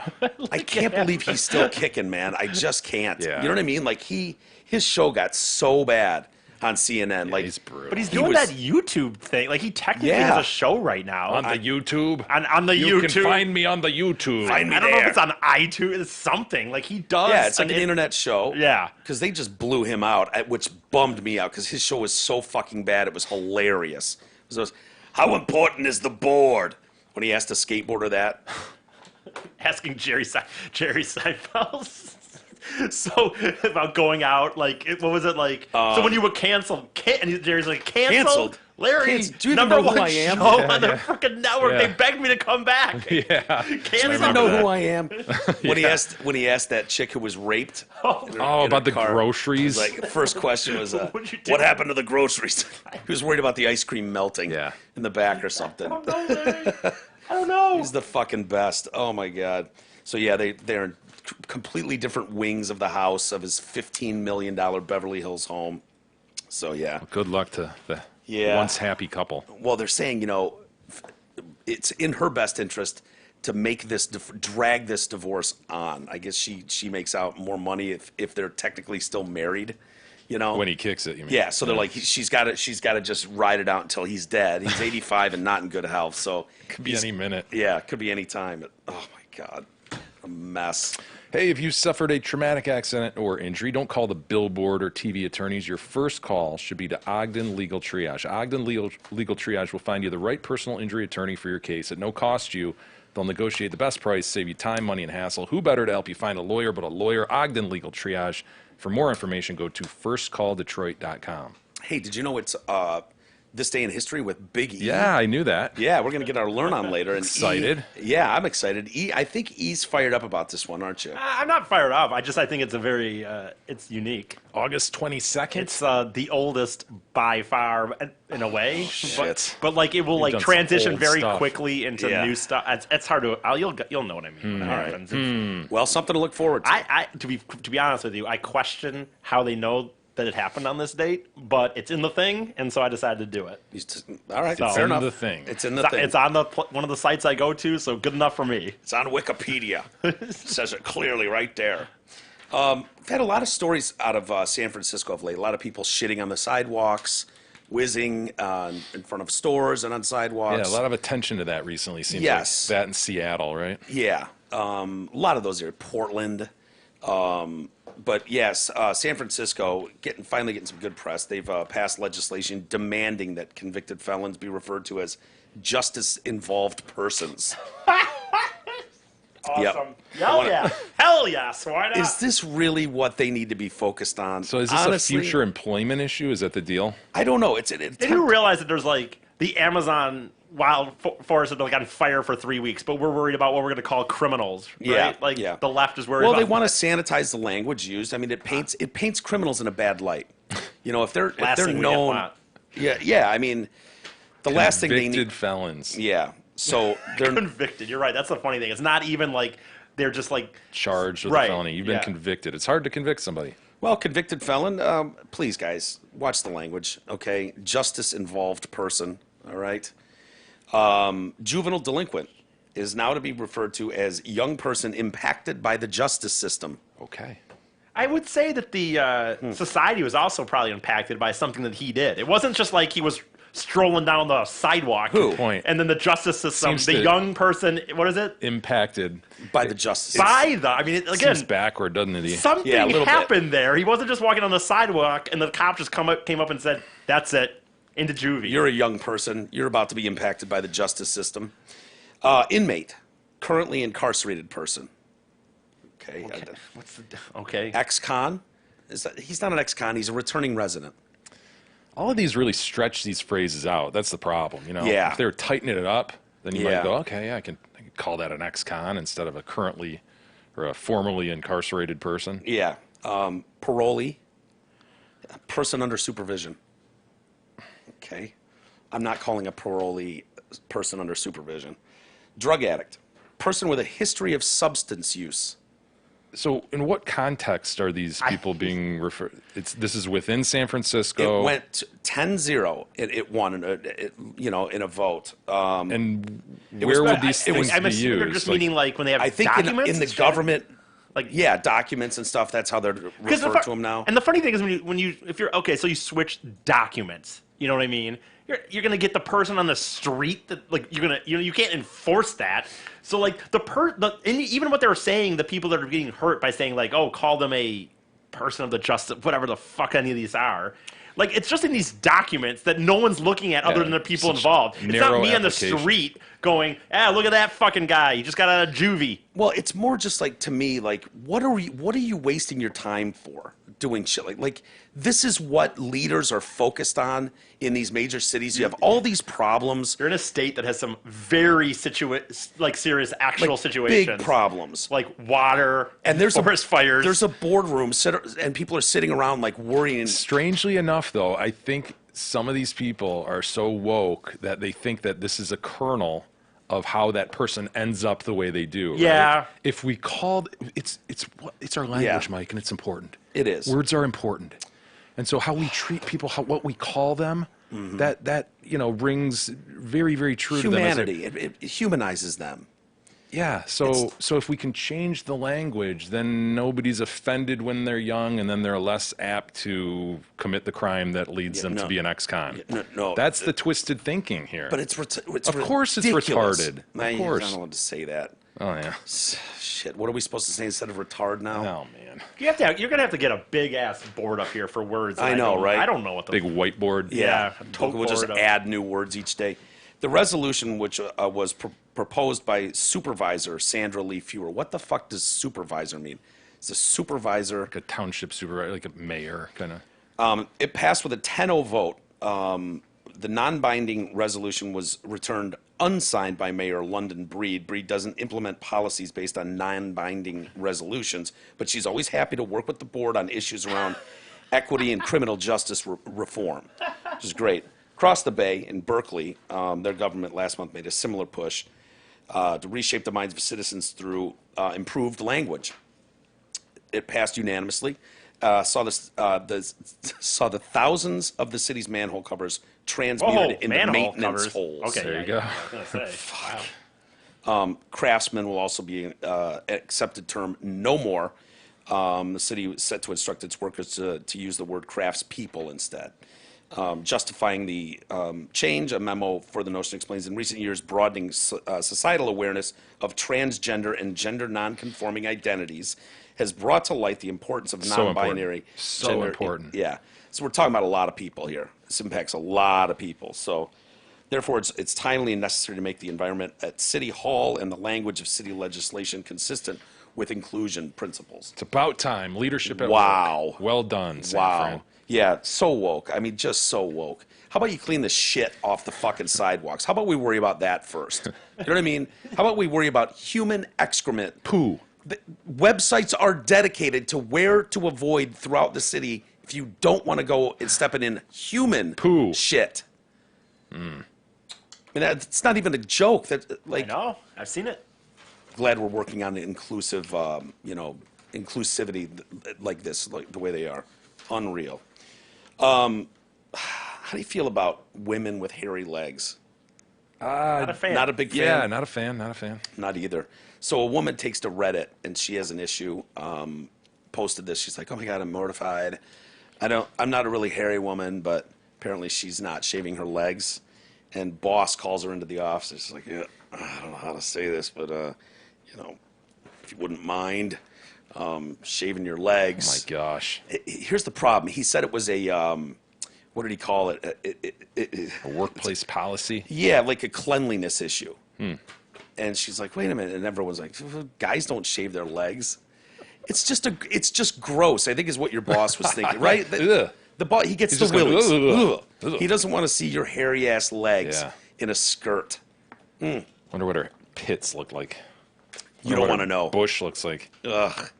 Speaker 1: I can't believe he's still kicking, man. I just can't.
Speaker 2: Yeah.
Speaker 1: You know what I mean? Like his show got so bad on CNN. Like
Speaker 2: He's brutal.
Speaker 3: But he's
Speaker 1: He
Speaker 3: doing
Speaker 1: was-
Speaker 3: that YouTube thing. Like he technically
Speaker 1: Yeah.
Speaker 3: has a show right now
Speaker 2: on the YouTube.
Speaker 3: on the
Speaker 2: You
Speaker 3: YouTube.
Speaker 2: can find me on the YouTube.
Speaker 1: Find me
Speaker 3: I don't know if
Speaker 1: there.
Speaker 3: it's on iTunes. It's something like he does.
Speaker 1: Yeah, it's like an internet show.
Speaker 3: Yeah.
Speaker 1: Because they just blew him out, which bummed me out because his show was so fucking bad. It was hilarious. It was, how important is the board? When he asked a skateboarder that.
Speaker 3: asking Jerry Seinfeld. So about going out, like what was it like? So when you were canceled, and Jerry's like canceled. Larry,
Speaker 1: Canceled. Do you even
Speaker 3: number
Speaker 1: know who
Speaker 3: one
Speaker 1: I am?
Speaker 3: show
Speaker 2: Yeah,
Speaker 3: on the
Speaker 2: yeah.
Speaker 3: freaking network.
Speaker 2: Yeah.
Speaker 3: They begged me to come back.
Speaker 2: Yeah.
Speaker 3: Canceled.
Speaker 1: Do you even know who I am? When he asked that chick who was raped.
Speaker 2: Oh,
Speaker 1: in her
Speaker 2: about the
Speaker 1: car,
Speaker 2: groceries.
Speaker 1: Like first question was,
Speaker 3: What'd you do?
Speaker 1: what happened to the groceries? He was worried about the ice cream melting
Speaker 2: Yeah.
Speaker 1: in the back or something.
Speaker 3: I don't know, Larry. I don't know.
Speaker 1: He's the fucking best. Oh my god. So yeah, they're in completely different wings of the house of his $15 million Beverly Hills home. So yeah.
Speaker 2: Good luck to the
Speaker 1: Yeah.
Speaker 2: once happy couple.
Speaker 1: Well, they're saying, it's in her best interest to make this drag this divorce on. I guess she makes out more money if they're technically still married.
Speaker 2: When he kicks it, you mean?
Speaker 1: Yeah, so they're like she's got to just ride it out until he's dead. He's 85 and not in good health, so
Speaker 2: Could be any minute.
Speaker 1: Yeah, it could be any time. Oh my god, a mess.
Speaker 2: Hey, if you suffered a traumatic accident or injury, don't call the billboard or TV attorneys. Your first call should be to Ogden Legal Triage. Ogden Legal Triage will find you the right personal injury attorney for your case at no cost to you. They'll negotiate the best price, save you time, money, and hassle. Who better to help you find a lawyer but a lawyer? Ogden Legal Triage. For more information, go to firstcalldetroit.com.
Speaker 1: Hey, did you know it's this day in history with Big E?
Speaker 2: Yeah, I knew that.
Speaker 1: Yeah, we're gonna get our learn on later. And
Speaker 2: Excited?
Speaker 1: Yeah, I'm excited. I think E's fired up about this one, aren't you?
Speaker 3: I'm not fired up. I think it's a very it's unique.
Speaker 2: August 22nd.
Speaker 3: It's the oldest by far in a way.
Speaker 1: Shit.
Speaker 3: But like it will
Speaker 2: You've
Speaker 3: like
Speaker 2: done some
Speaker 3: transition
Speaker 2: old
Speaker 3: very
Speaker 2: stuff.
Speaker 3: quickly into
Speaker 1: Yeah.
Speaker 3: new stuff. It's hard to you'll know what I mean when it happens. It's-
Speaker 1: Well, something to look forward to.
Speaker 3: I to be honest with you, I question how they know that it happened on this date, but it's in the thing, and so I decided to do it.
Speaker 1: All right,
Speaker 3: So-
Speaker 1: fair
Speaker 2: in
Speaker 1: enough.
Speaker 2: the thing.
Speaker 1: It's in the thing.
Speaker 3: It's on one of the sites I go to, so good enough for me.
Speaker 1: It's on Wikipedia. It says it clearly right there. We've had a lot of stories out of San Francisco of late. A lot of people shitting on the sidewalks, whizzing in front of stores and on sidewalks.
Speaker 2: Yeah, a lot of attention to that recently. Seems
Speaker 1: Yes.
Speaker 2: like that in Seattle, right?
Speaker 1: Yeah, a lot of those are Portland. But yes, San Francisco finally getting some good press. They've passed legislation demanding that convicted felons be referred to as justice-involved persons.
Speaker 3: Awesome. Hell yeah. Hell yes. Why not?
Speaker 1: Is this really what they need to be focused on?
Speaker 2: So is this
Speaker 1: Honestly,
Speaker 2: a future employment issue? Is that the deal?
Speaker 1: I don't know. It's
Speaker 3: Did you realize that there's like the Amazon wild forest is like on fire for 3 weeks, but we're worried about what we're going to call criminals, right?
Speaker 1: Yeah,
Speaker 3: Like
Speaker 1: yeah.
Speaker 3: the left is worried
Speaker 1: well,
Speaker 3: about
Speaker 1: they want to sanitize the language used. I mean, it paints criminals in a bad light. If they're
Speaker 3: Last thing we
Speaker 1: known,
Speaker 3: want.
Speaker 1: yeah. I mean, the last thing they
Speaker 2: Convicted
Speaker 1: need,
Speaker 2: felons
Speaker 1: yeah. So they're
Speaker 3: convicted. You're right. That's the funny thing. It's not even like they're just like
Speaker 2: charged with
Speaker 3: Right,
Speaker 2: a felony. You've been
Speaker 3: yeah.
Speaker 2: convicted. It's hard to convict somebody.
Speaker 1: well, convicted felon. Please, guys, watch the language. Okay, justice-involved person. All right. Juvenile delinquent is now to be referred to as young person impacted by the justice system.
Speaker 2: Okay.
Speaker 3: I would say that the society was also probably impacted by something that he did. It wasn't just like he was strolling down the sidewalk.
Speaker 1: Who?
Speaker 2: Point.
Speaker 3: And then the justice system,
Speaker 2: Seems
Speaker 3: the
Speaker 2: to-
Speaker 3: young person, what is it?
Speaker 2: Impacted.
Speaker 1: By the justice
Speaker 3: By the, I mean, again,
Speaker 2: Seems backward, doesn't it?
Speaker 3: something
Speaker 1: Yeah, a little bit.
Speaker 3: happened there. He wasn't just walking on the sidewalk and the cop just came up and said, that's it, into juvie.
Speaker 1: You're a young person. You're about to be impacted by the justice system. Inmate, currently incarcerated person. Okay.
Speaker 3: What's the, okay.
Speaker 1: Ex-con. He's not an ex-con. He's a returning resident.
Speaker 2: All of these really stretch these phrases out. That's the problem,
Speaker 1: Yeah.
Speaker 2: If they were tightening it up, then you
Speaker 1: Yeah.
Speaker 2: might go, okay, yeah, I can call that an ex-con instead of a currently or a formerly incarcerated person.
Speaker 1: Yeah. Parolee. A person under supervision. Okay. I'm not calling a parolee person under supervision. Drug addict. Person with a history of substance use.
Speaker 2: So, in what context are these people being referred? This is within San Francisco.
Speaker 1: It went 10-0. It won, in a vote.
Speaker 2: And
Speaker 1: It was-
Speaker 2: where would
Speaker 1: I-
Speaker 2: these
Speaker 1: it was-
Speaker 2: things
Speaker 3: I'm
Speaker 2: be
Speaker 3: assuming they're
Speaker 2: used?
Speaker 3: just meaning like when they have
Speaker 1: I think
Speaker 3: documents
Speaker 1: in the
Speaker 3: and shit?
Speaker 1: government,
Speaker 3: Like-
Speaker 1: yeah, documents and stuff. That's how they're referred to them now.
Speaker 3: And the funny thing is when you if you're okay, so you switch documents. You know what I mean? You're gonna get the person on the street that like you can't enforce that. So like and even what they were saying, the people that are getting hurt by saying like, oh, call them a person of the justice, whatever the fuck any of these are. Like it's just in these documents that no one's looking at other than the people
Speaker 2: such
Speaker 3: involved. It's not
Speaker 2: narrow
Speaker 3: me on the
Speaker 2: application.
Speaker 3: street going, look at that fucking guy. He just got out of juvie.
Speaker 1: Well, it's more just like to me, like what are you wasting your time for doing shit like this is what leaders are focused on in these major cities. You have all these problems,
Speaker 3: You're in a state that has some very serious actual situations.
Speaker 1: big problems.
Speaker 3: Like water
Speaker 1: And there's
Speaker 3: forest fires.
Speaker 1: There's a boardroom, and people are sitting around like worrying.
Speaker 2: Strangely enough, though, I think some of these people are so woke that they think that this is a kernel of how that person ends up the way they do.
Speaker 3: Yeah.
Speaker 2: Right? If we called it's our language,
Speaker 1: Yeah.
Speaker 2: Mike, and it's important.
Speaker 1: It is.
Speaker 2: Words are important, and so how we treat people, what we call them, that rings very, very true to them.
Speaker 1: Humanity. It humanizes them.
Speaker 2: Yeah. So if we can change the language, then nobody's offended when they're young, and then they're less apt to commit the crime that leads them to
Speaker 1: no.
Speaker 2: be an ex-con.
Speaker 1: No.
Speaker 2: That's the twisted thinking here.
Speaker 1: But it's
Speaker 2: Of course it's
Speaker 1: ridiculous.
Speaker 2: retarded. Of
Speaker 1: I'm
Speaker 2: course.
Speaker 1: not allowed to say that.
Speaker 2: Oh yeah.
Speaker 1: Shit. What are we supposed to say instead of retard now?
Speaker 2: Oh man.
Speaker 3: you're gonna have to get a big ass board up here for words. that
Speaker 1: I know,
Speaker 3: don't-
Speaker 1: right?
Speaker 3: I don't know what the
Speaker 2: Big whiteboard.
Speaker 3: Yeah, a tote
Speaker 1: We'll just
Speaker 3: board of-
Speaker 1: add new words each day. The resolution, which was proposed by Supervisor Sandra Lee Fewer. What the fuck does supervisor mean? It's a supervisor.
Speaker 2: Like a township supervisor, like a mayor, kind of.
Speaker 1: It passed with a 10-0 vote. The non-binding resolution was returned unsigned by Mayor London Breed. Breed doesn't implement policies based on non-binding resolutions, but she's always happy to work with the board on issues around equity and criminal justice reform, which is great. Across the bay in Berkeley, their government last month made a similar push to reshape the minds of citizens through improved language. It passed unanimously. Saw the thousands of the city's manhole covers transmuted into
Speaker 3: manhole
Speaker 1: maintenance
Speaker 3: covers.
Speaker 1: holes.
Speaker 3: Okay,
Speaker 2: There you
Speaker 3: yeah,
Speaker 2: go.
Speaker 3: I was gonna say. Wow.
Speaker 1: Craftsman will also be an accepted term no more. The city is set to instruct its workers to use the word craftspeople instead. Justifying the change, a memo for the Notion explains in recent years, broadening societal awareness of transgender and gender nonconforming identities has brought to light the importance of
Speaker 2: So
Speaker 1: non-binary.
Speaker 2: important. So
Speaker 1: gender.
Speaker 2: important.
Speaker 1: Yeah. So we're talking about a lot of people here. This impacts a lot of people. So therefore, it's timely and necessary to make the environment at City Hall and the language of city legislation consistent with inclusion principles.
Speaker 2: It's about time. Leadership at
Speaker 1: Wow.
Speaker 2: work. Well done, San
Speaker 1: Wow.
Speaker 2: Fran.
Speaker 1: Yeah, so woke. I mean, just so woke. How about you clean the shit off the fucking sidewalks? How about we worry about that first? You know what I mean? How about we worry about human excrement?
Speaker 2: Poo.
Speaker 1: The websites are dedicated to where to avoid throughout the city if you don't want to go and stepping in human
Speaker 2: Poo.
Speaker 1: shit. I mean, it's not even a joke. That
Speaker 3: I
Speaker 1: like,
Speaker 3: know. I've seen it.
Speaker 1: glad we're working on inclusive, inclusivity like this, like the way they are. Unreal. How do you feel about women with hairy legs?
Speaker 3: Not a fan.
Speaker 1: Not a big fan.
Speaker 2: Yeah, not a fan. Not a fan.
Speaker 1: Not either. So a woman takes to Reddit and she has an issue. Posted this. She's like, "Oh my god, I'm mortified. I'm not a really hairy woman, but apparently she's not shaving her legs." And boss calls her into the office. She's like, "Yeah, I don't know how to say this, but if you wouldn't mind shaving your legs."
Speaker 2: Oh my gosh.
Speaker 1: Here's the problem. He said it was a what did he call it?
Speaker 2: A workplace policy.
Speaker 1: Yeah, like a cleanliness issue. And she's like, "Wait a minute!" And everyone's like, "Guys don't shave their legs." It's just gross. I think is what your boss was thinking, right?
Speaker 2: Ugh.
Speaker 1: The boss, he gets
Speaker 2: He's
Speaker 1: the
Speaker 2: just going,
Speaker 1: willies.
Speaker 2: "Ugh, ugh, ugh."
Speaker 1: He doesn't want to see your hairy ass legs
Speaker 2: Yeah.
Speaker 1: in a skirt.
Speaker 2: Wonder what her pits look like.
Speaker 1: You don't want to know.
Speaker 2: Bush looks like
Speaker 1: Ugh.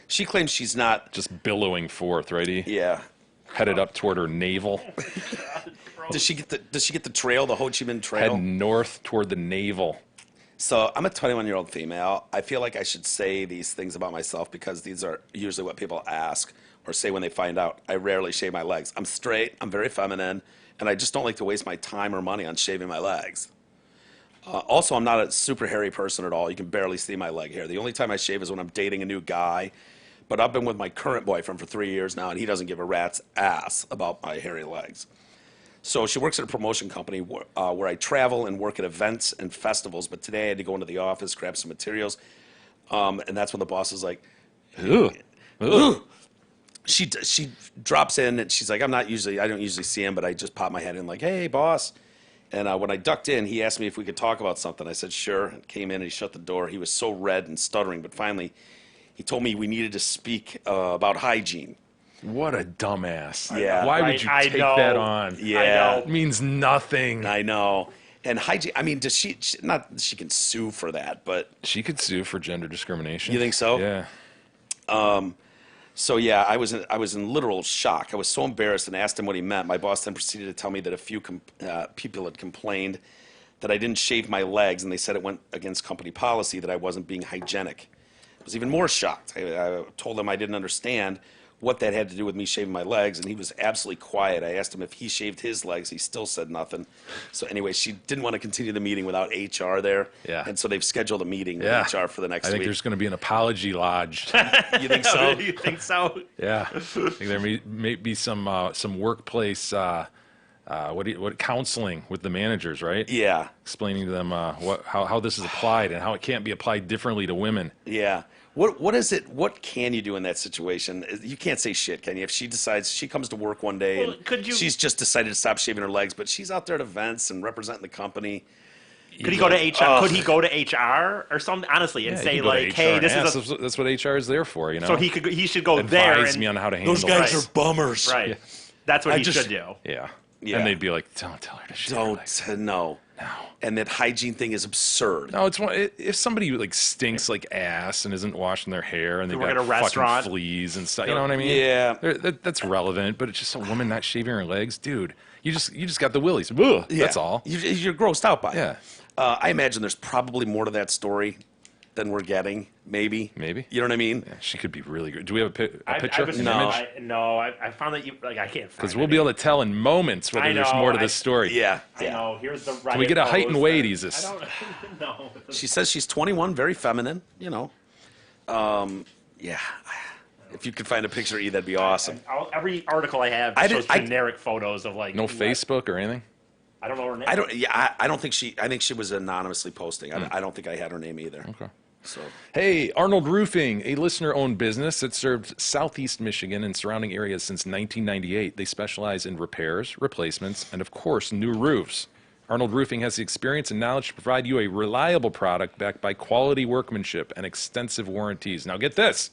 Speaker 1: She claims she's not.
Speaker 2: just billowing forth, righty?
Speaker 1: Yeah.
Speaker 2: Headed up toward her navel.
Speaker 1: Does she get the trail, the Ho Chi Minh Trail?
Speaker 2: Heading north toward the navel.
Speaker 1: So I'm a 21-year-old female. I feel like I should say these things about myself because these are usually what people ask or say when they find out. I rarely shave my legs. I'm straight, I'm very feminine, and I just don't like to waste my time or money on shaving my legs. Also, I'm not a super hairy person at all. You can barely see my leg hair. The only time I shave is when I'm dating a new guy. But I've been with my current boyfriend for 3 years now, and he doesn't give a rat's ass about my hairy legs. So she works at a promotion company where I travel and work at events and festivals. But today I had to go into the office, grab some materials, and that's when the boss is like,
Speaker 2: Ooh.
Speaker 1: "Ugh." She drops in and she's like, I don't usually see him, but I just pop my head in like, hey, boss. And when I ducked in, he asked me if we could talk about something. I said, sure. And came in and he shut the door. He was so red and stuttering, but finally he told me we needed to speak about hygiene.
Speaker 2: What a dumbass.
Speaker 1: Yeah.
Speaker 2: Why would you
Speaker 3: I
Speaker 2: take
Speaker 3: know.
Speaker 2: that on?
Speaker 1: Yeah.
Speaker 3: I know.
Speaker 2: It means nothing.
Speaker 1: I know. And hygiene, I mean, does not that she can sue for that, but
Speaker 2: She could sue for gender discrimination.
Speaker 1: You think so?
Speaker 2: Yeah.
Speaker 1: so yeah, I was in literal shock. I was so embarrassed and asked him what he meant. My boss then proceeded to tell me that a few people had complained that I didn't shave my legs, and they said it went against company policy that I wasn't being hygienic. I was even more shocked. I told him I didn't understand what that had to do with me shaving my legs, and he was absolutely quiet. I asked him if he shaved his legs. He still said nothing. So anyway, she didn't want to continue the meeting without HR there.
Speaker 2: Yeah.
Speaker 1: And so they've scheduled a meeting
Speaker 2: Yeah.
Speaker 1: with HR for the next
Speaker 2: I think
Speaker 1: week.
Speaker 2: there's going to be an apology lodged.
Speaker 1: You think so?
Speaker 3: You think so?
Speaker 2: Yeah, I think there may be some workplace what counseling with the managers, right?
Speaker 1: Yeah.
Speaker 2: Explaining to them how this is applied and how it can't be applied differently to women.
Speaker 1: Yeah. What is it? What can you do in that situation? You can't say shit, can you? If she decides she comes to work one day
Speaker 3: Well,
Speaker 1: and she's just decided to stop shaving her legs, but she's out there at events and representing the company.
Speaker 3: Could he go to HR? Could he go to HR or something? Honestly, and
Speaker 2: Yeah,
Speaker 3: say
Speaker 2: you can go to
Speaker 3: like,
Speaker 2: HR
Speaker 3: "Hey,
Speaker 2: and
Speaker 3: this
Speaker 2: ask.
Speaker 3: is a."
Speaker 2: That's what HR is there for, you know.
Speaker 3: So he should go there
Speaker 2: advise
Speaker 3: and
Speaker 2: me on how to handle
Speaker 1: Those guys
Speaker 2: this.
Speaker 1: are bummers.
Speaker 3: right. That's what
Speaker 1: I
Speaker 3: he
Speaker 1: just-
Speaker 3: should do.
Speaker 2: Yeah.
Speaker 1: Yeah.
Speaker 2: And they'd be like, don't tell her to shave her legs.
Speaker 1: Don't no.
Speaker 2: No.
Speaker 1: And that hygiene thing is absurd.
Speaker 2: No, if somebody like stinks like ass and isn't washing their hair and they've
Speaker 3: work
Speaker 2: got
Speaker 3: at a restaurant.
Speaker 2: fucking fleas and stuff, you know what I mean?
Speaker 1: Yeah.
Speaker 2: That's relevant. But it's just a woman not shaving her legs, dude. You just got the willies. Ugh,
Speaker 1: Yeah.
Speaker 2: That's all.
Speaker 1: You're grossed out by it.
Speaker 2: Yeah.
Speaker 1: I imagine there's probably more to that story than we're getting. Maybe.
Speaker 2: Maybe.
Speaker 1: You know what I mean?
Speaker 2: Yeah, she could be really good. Do we have a
Speaker 3: I-
Speaker 2: picture?
Speaker 3: I was-
Speaker 2: An
Speaker 1: No.
Speaker 2: image?
Speaker 3: I found that you like I can't.
Speaker 2: Because we'll be able to tell in moments whether
Speaker 3: I
Speaker 2: there's
Speaker 3: know,
Speaker 2: more to
Speaker 3: I-
Speaker 2: this story.
Speaker 1: Yeah.
Speaker 3: I
Speaker 1: Yeah.
Speaker 3: know. Here's the.
Speaker 2: Can we get a height and weight,
Speaker 3: I
Speaker 2: Isis?
Speaker 3: don't know.
Speaker 1: She says she's 21, very feminine. You know. Yeah. If you could find a picture of you, that'd be awesome.
Speaker 3: Every article I have
Speaker 1: I
Speaker 3: shows
Speaker 1: did- I-
Speaker 3: generic photos of like.
Speaker 2: No Facebook or anything?
Speaker 3: I don't know her name.
Speaker 1: I don't. Yeah. I don't think she. I think she was anonymously posting. I don't think I had her name either.
Speaker 2: Okay.
Speaker 1: So.
Speaker 2: Hey, Arnold Roofing, a listener-owned business that served Southeast Michigan and surrounding areas since 1998. They specialize in repairs, replacements, and of course, new roofs. Arnold Roofing has the experience and knowledge to provide you a reliable product backed by quality workmanship and extensive warranties. Now get this.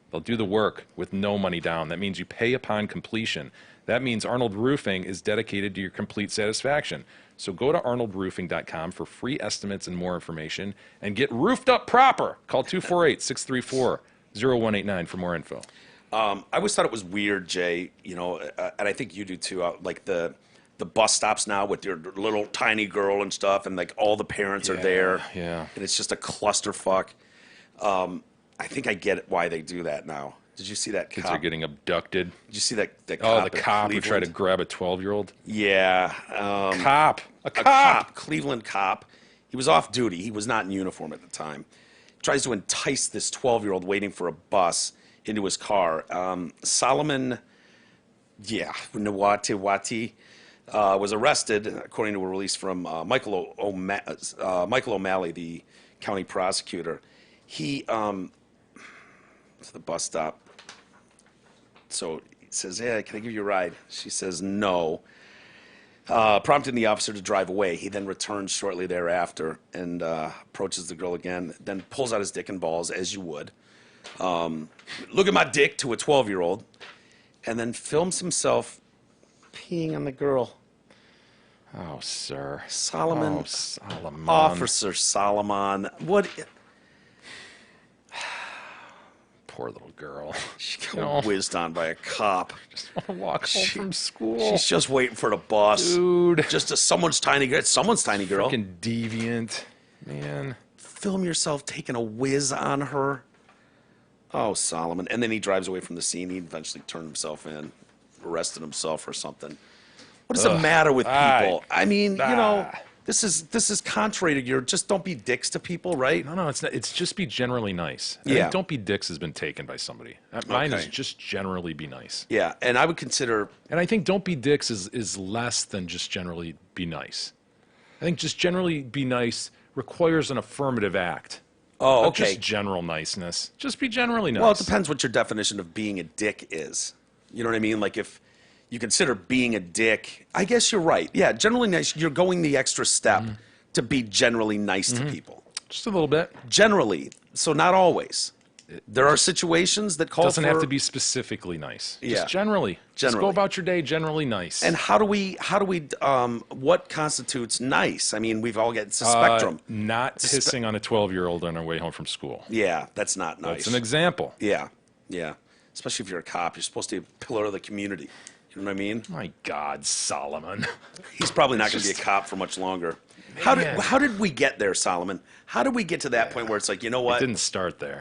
Speaker 2: They'll do the work with no money down. That means you pay upon completion. That means Arnold Roofing is dedicated to your complete satisfaction. So go to arnoldroofing.com for free estimates and more information and get roofed up proper. Call 248-634-0189 for more info.
Speaker 1: I always thought it was weird, Jay. You know, and I think you do too. Like the bus stops now with your little tiny girl and stuff, and like all the parents are there.
Speaker 2: yeah.
Speaker 1: And it's just a clusterfuck. I think I get why they do that now. Did you see that
Speaker 2: Kids
Speaker 1: cop?
Speaker 2: are getting abducted.
Speaker 1: Did you see that
Speaker 2: Oh,
Speaker 1: cop?
Speaker 2: the
Speaker 1: at
Speaker 2: cop who tried to
Speaker 1: Cleveland?
Speaker 2: grab a 12-year-old.
Speaker 1: Yeah.
Speaker 2: Cop. A
Speaker 1: A
Speaker 2: cop.
Speaker 1: cop, Cleveland cop. He was off duty. He was not in uniform at the time. Tries to entice this 12-year-old waiting for a bus into his car. Solomon, Nawati, was arrested, according to a release from Michael O'Malley, the county prosecutor. He, to the bus stop. So he says, "Yeah, can I give you a ride?" She says, "No." Prompting the officer to drive away. He then returns shortly thereafter and approaches the girl again, then pulls out his dick and balls, as you would. Look at my dick to a 12-year-old, and then films himself peeing on the girl.
Speaker 2: Oh, sir.
Speaker 1: Solomon,
Speaker 2: Oh, Solomon.
Speaker 1: Officer Solomon. What?
Speaker 2: Poor little girl.
Speaker 1: She got
Speaker 2: No.
Speaker 1: whizzed on by a cop.
Speaker 2: Just want to walk home
Speaker 1: She-
Speaker 2: from school.
Speaker 1: She's just waiting for the bus.
Speaker 2: Dude.
Speaker 1: Just someone's tiny girl. Someone's tiny girl.
Speaker 2: Freaking deviant. Man.
Speaker 1: film yourself taking a whiz on her. Oh, Solomon. And then he drives away from the scene. He eventually turned himself in, arrested himself or something. What is the matter with people? I mean, this is contrary to your just don't be dicks to people, right?
Speaker 2: No, it's not. It's just be generally nice. I
Speaker 1: Yeah.
Speaker 2: think don't be dicks has been taken by somebody. Mine is
Speaker 1: Okay.
Speaker 2: just generally be nice.
Speaker 1: Yeah, and I would consider
Speaker 2: And I think don't be dicks is less than just generally be nice. I think just generally be nice requires an affirmative act.
Speaker 1: oh,
Speaker 2: Not
Speaker 1: okay.
Speaker 2: just general niceness. Just be generally nice.
Speaker 1: Well, it depends what your definition of being a dick is. You know what I mean? Like if you consider being a dick, I guess you're right. Yeah, generally nice. You're going the extra step to be generally nice to people.
Speaker 2: Just a little bit.
Speaker 1: Generally, so not always. There are situations that call
Speaker 2: Doesn't
Speaker 1: for.
Speaker 2: have to be specifically nice.
Speaker 1: Yeah.
Speaker 2: Just generally. Just go
Speaker 1: Generally.
Speaker 2: about your day generally nice.
Speaker 1: And how do we? What constitutes nice? I mean, we've all got it's a spectrum.
Speaker 2: Not pissing on a 12-year-old on our way home from school.
Speaker 1: Yeah, that's not nice.
Speaker 2: That's an example.
Speaker 1: Yeah, yeah. Especially if you're a cop, you're supposed to be a pillar of the community. You know what I mean?
Speaker 2: My God, Solomon.
Speaker 1: He's probably not going to be a cop for much longer. How did we get there, Solomon? How did we get to that point where it's like, you know what?
Speaker 2: Didn't start there.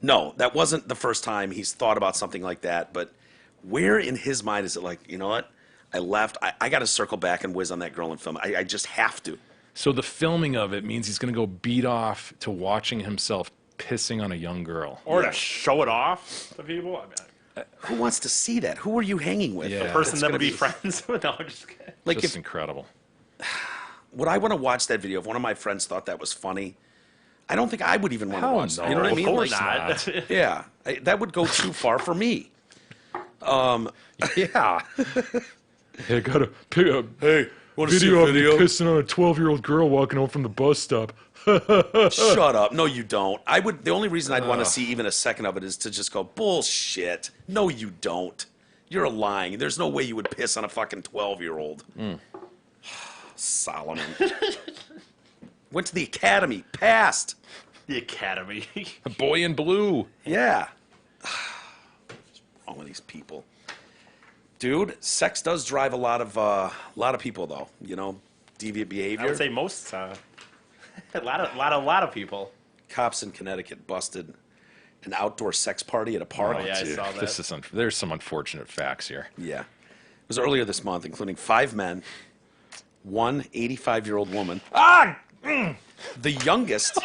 Speaker 1: No, that wasn't the first time he's thought about something like that. But where in his mind is it like, you know what? I left. I got to circle back and whiz on that girl in film. I just have to.
Speaker 2: So the filming of it means he's going to go beat off to watching himself pissing on a young girl.
Speaker 3: Or to show it off to people. I mean,
Speaker 1: Who wants to see that? Who are you hanging with?
Speaker 2: Yeah.
Speaker 3: a person
Speaker 1: That's
Speaker 3: that
Speaker 1: gonna
Speaker 3: would be friends with. No, I'm just kidding.
Speaker 1: Like
Speaker 2: Just
Speaker 1: if
Speaker 2: incredible.
Speaker 1: would I want to watch that video if one of my friends thought that was funny? I don't think I would even want to
Speaker 2: Hell
Speaker 1: watch that.
Speaker 2: no.
Speaker 1: You know what I mean?
Speaker 3: Of course
Speaker 1: Like,
Speaker 3: not.
Speaker 1: yeah, that would go too far for me.
Speaker 2: Yeah. Hey, got a
Speaker 1: Hey, want
Speaker 2: video of me pissing on a 12-year-old girl walking home from the bus stop.
Speaker 1: Shut up. No, you don't. I would. The only reason I'd want to see even a second of it is to just go bullshit. No, you don't. You're lying. There's no way you would piss on a fucking 12-year-old. Solomon went to the academy, passed.
Speaker 3: The Academy.
Speaker 2: A boy in blue.
Speaker 1: Yeah. What's wrong with these people, dude? Sex does drive a lot of people, though. You know, deviant behavior.
Speaker 3: I would say most. A lot of people.
Speaker 1: Cops in Connecticut busted an outdoor sex party at a park.
Speaker 3: Oh, yeah, I saw that.
Speaker 2: This is there's some unfortunate facts here.
Speaker 1: Yeah. It was earlier this month, including 5 men, one 85-year-old woman. The youngest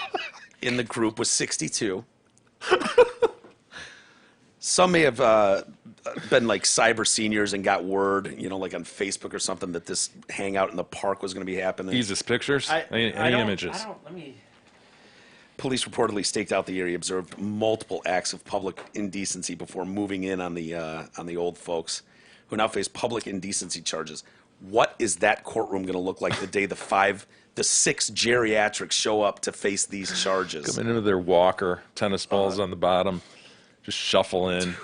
Speaker 1: in the group was 62. Some may have been like cyber seniors and got word, you know, like on Facebook or something, that this hangout in the park was going to be happening.
Speaker 2: Jesus pictures? Any images?
Speaker 3: Let me.
Speaker 1: Police reportedly staked out the area, observed multiple acts of public indecency before moving in on the old folks, who now face public indecency charges. What is that courtroom going to look like the day the 6 geriatrics show up to face these charges?
Speaker 2: Coming into their walker, tennis balls on the bottom, just shuffle in.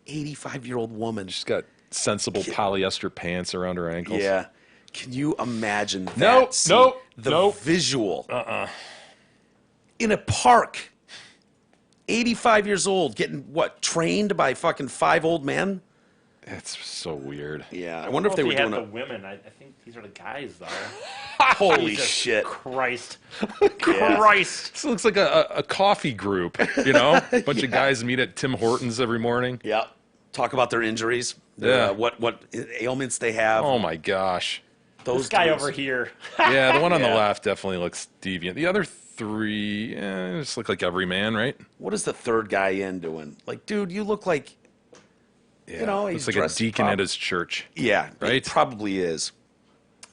Speaker 1: 85-year-old woman.
Speaker 2: She's got sensible polyester pants around her ankles.
Speaker 1: Yeah. Can you imagine that?
Speaker 2: Nope,
Speaker 1: scene?
Speaker 2: nope,
Speaker 1: The
Speaker 2: nope.
Speaker 1: visual. In a park. 85 years old, getting, what, trained by fucking 5 old men?
Speaker 2: It's so weird.
Speaker 1: Yeah. I wonder if they were
Speaker 3: had
Speaker 1: doing
Speaker 3: the
Speaker 1: it.
Speaker 3: women. I think these are the guys, though.
Speaker 1: Holy
Speaker 3: Jesus
Speaker 1: shit.
Speaker 3: Christ. Christ.
Speaker 2: This looks like a coffee group, you know? A bunch of guys meet at Tim Hortons every morning.
Speaker 1: Yeah. Talk about their injuries.
Speaker 2: Yeah.
Speaker 1: What ailments they have.
Speaker 2: Oh my gosh.
Speaker 1: Those
Speaker 3: This guy
Speaker 1: dudes.
Speaker 3: over here.
Speaker 2: Yeah, the one on the
Speaker 1: Yeah.
Speaker 2: left definitely looks deviant. The other 3 just look like every man, right?
Speaker 1: What is the third guy in doing? Like, dude, you look like,
Speaker 2: Yeah.
Speaker 1: you know,
Speaker 2: looks
Speaker 1: he's
Speaker 2: like a
Speaker 1: dressed
Speaker 2: deacon at his church.
Speaker 1: Yeah,
Speaker 2: Right?
Speaker 1: It probably is.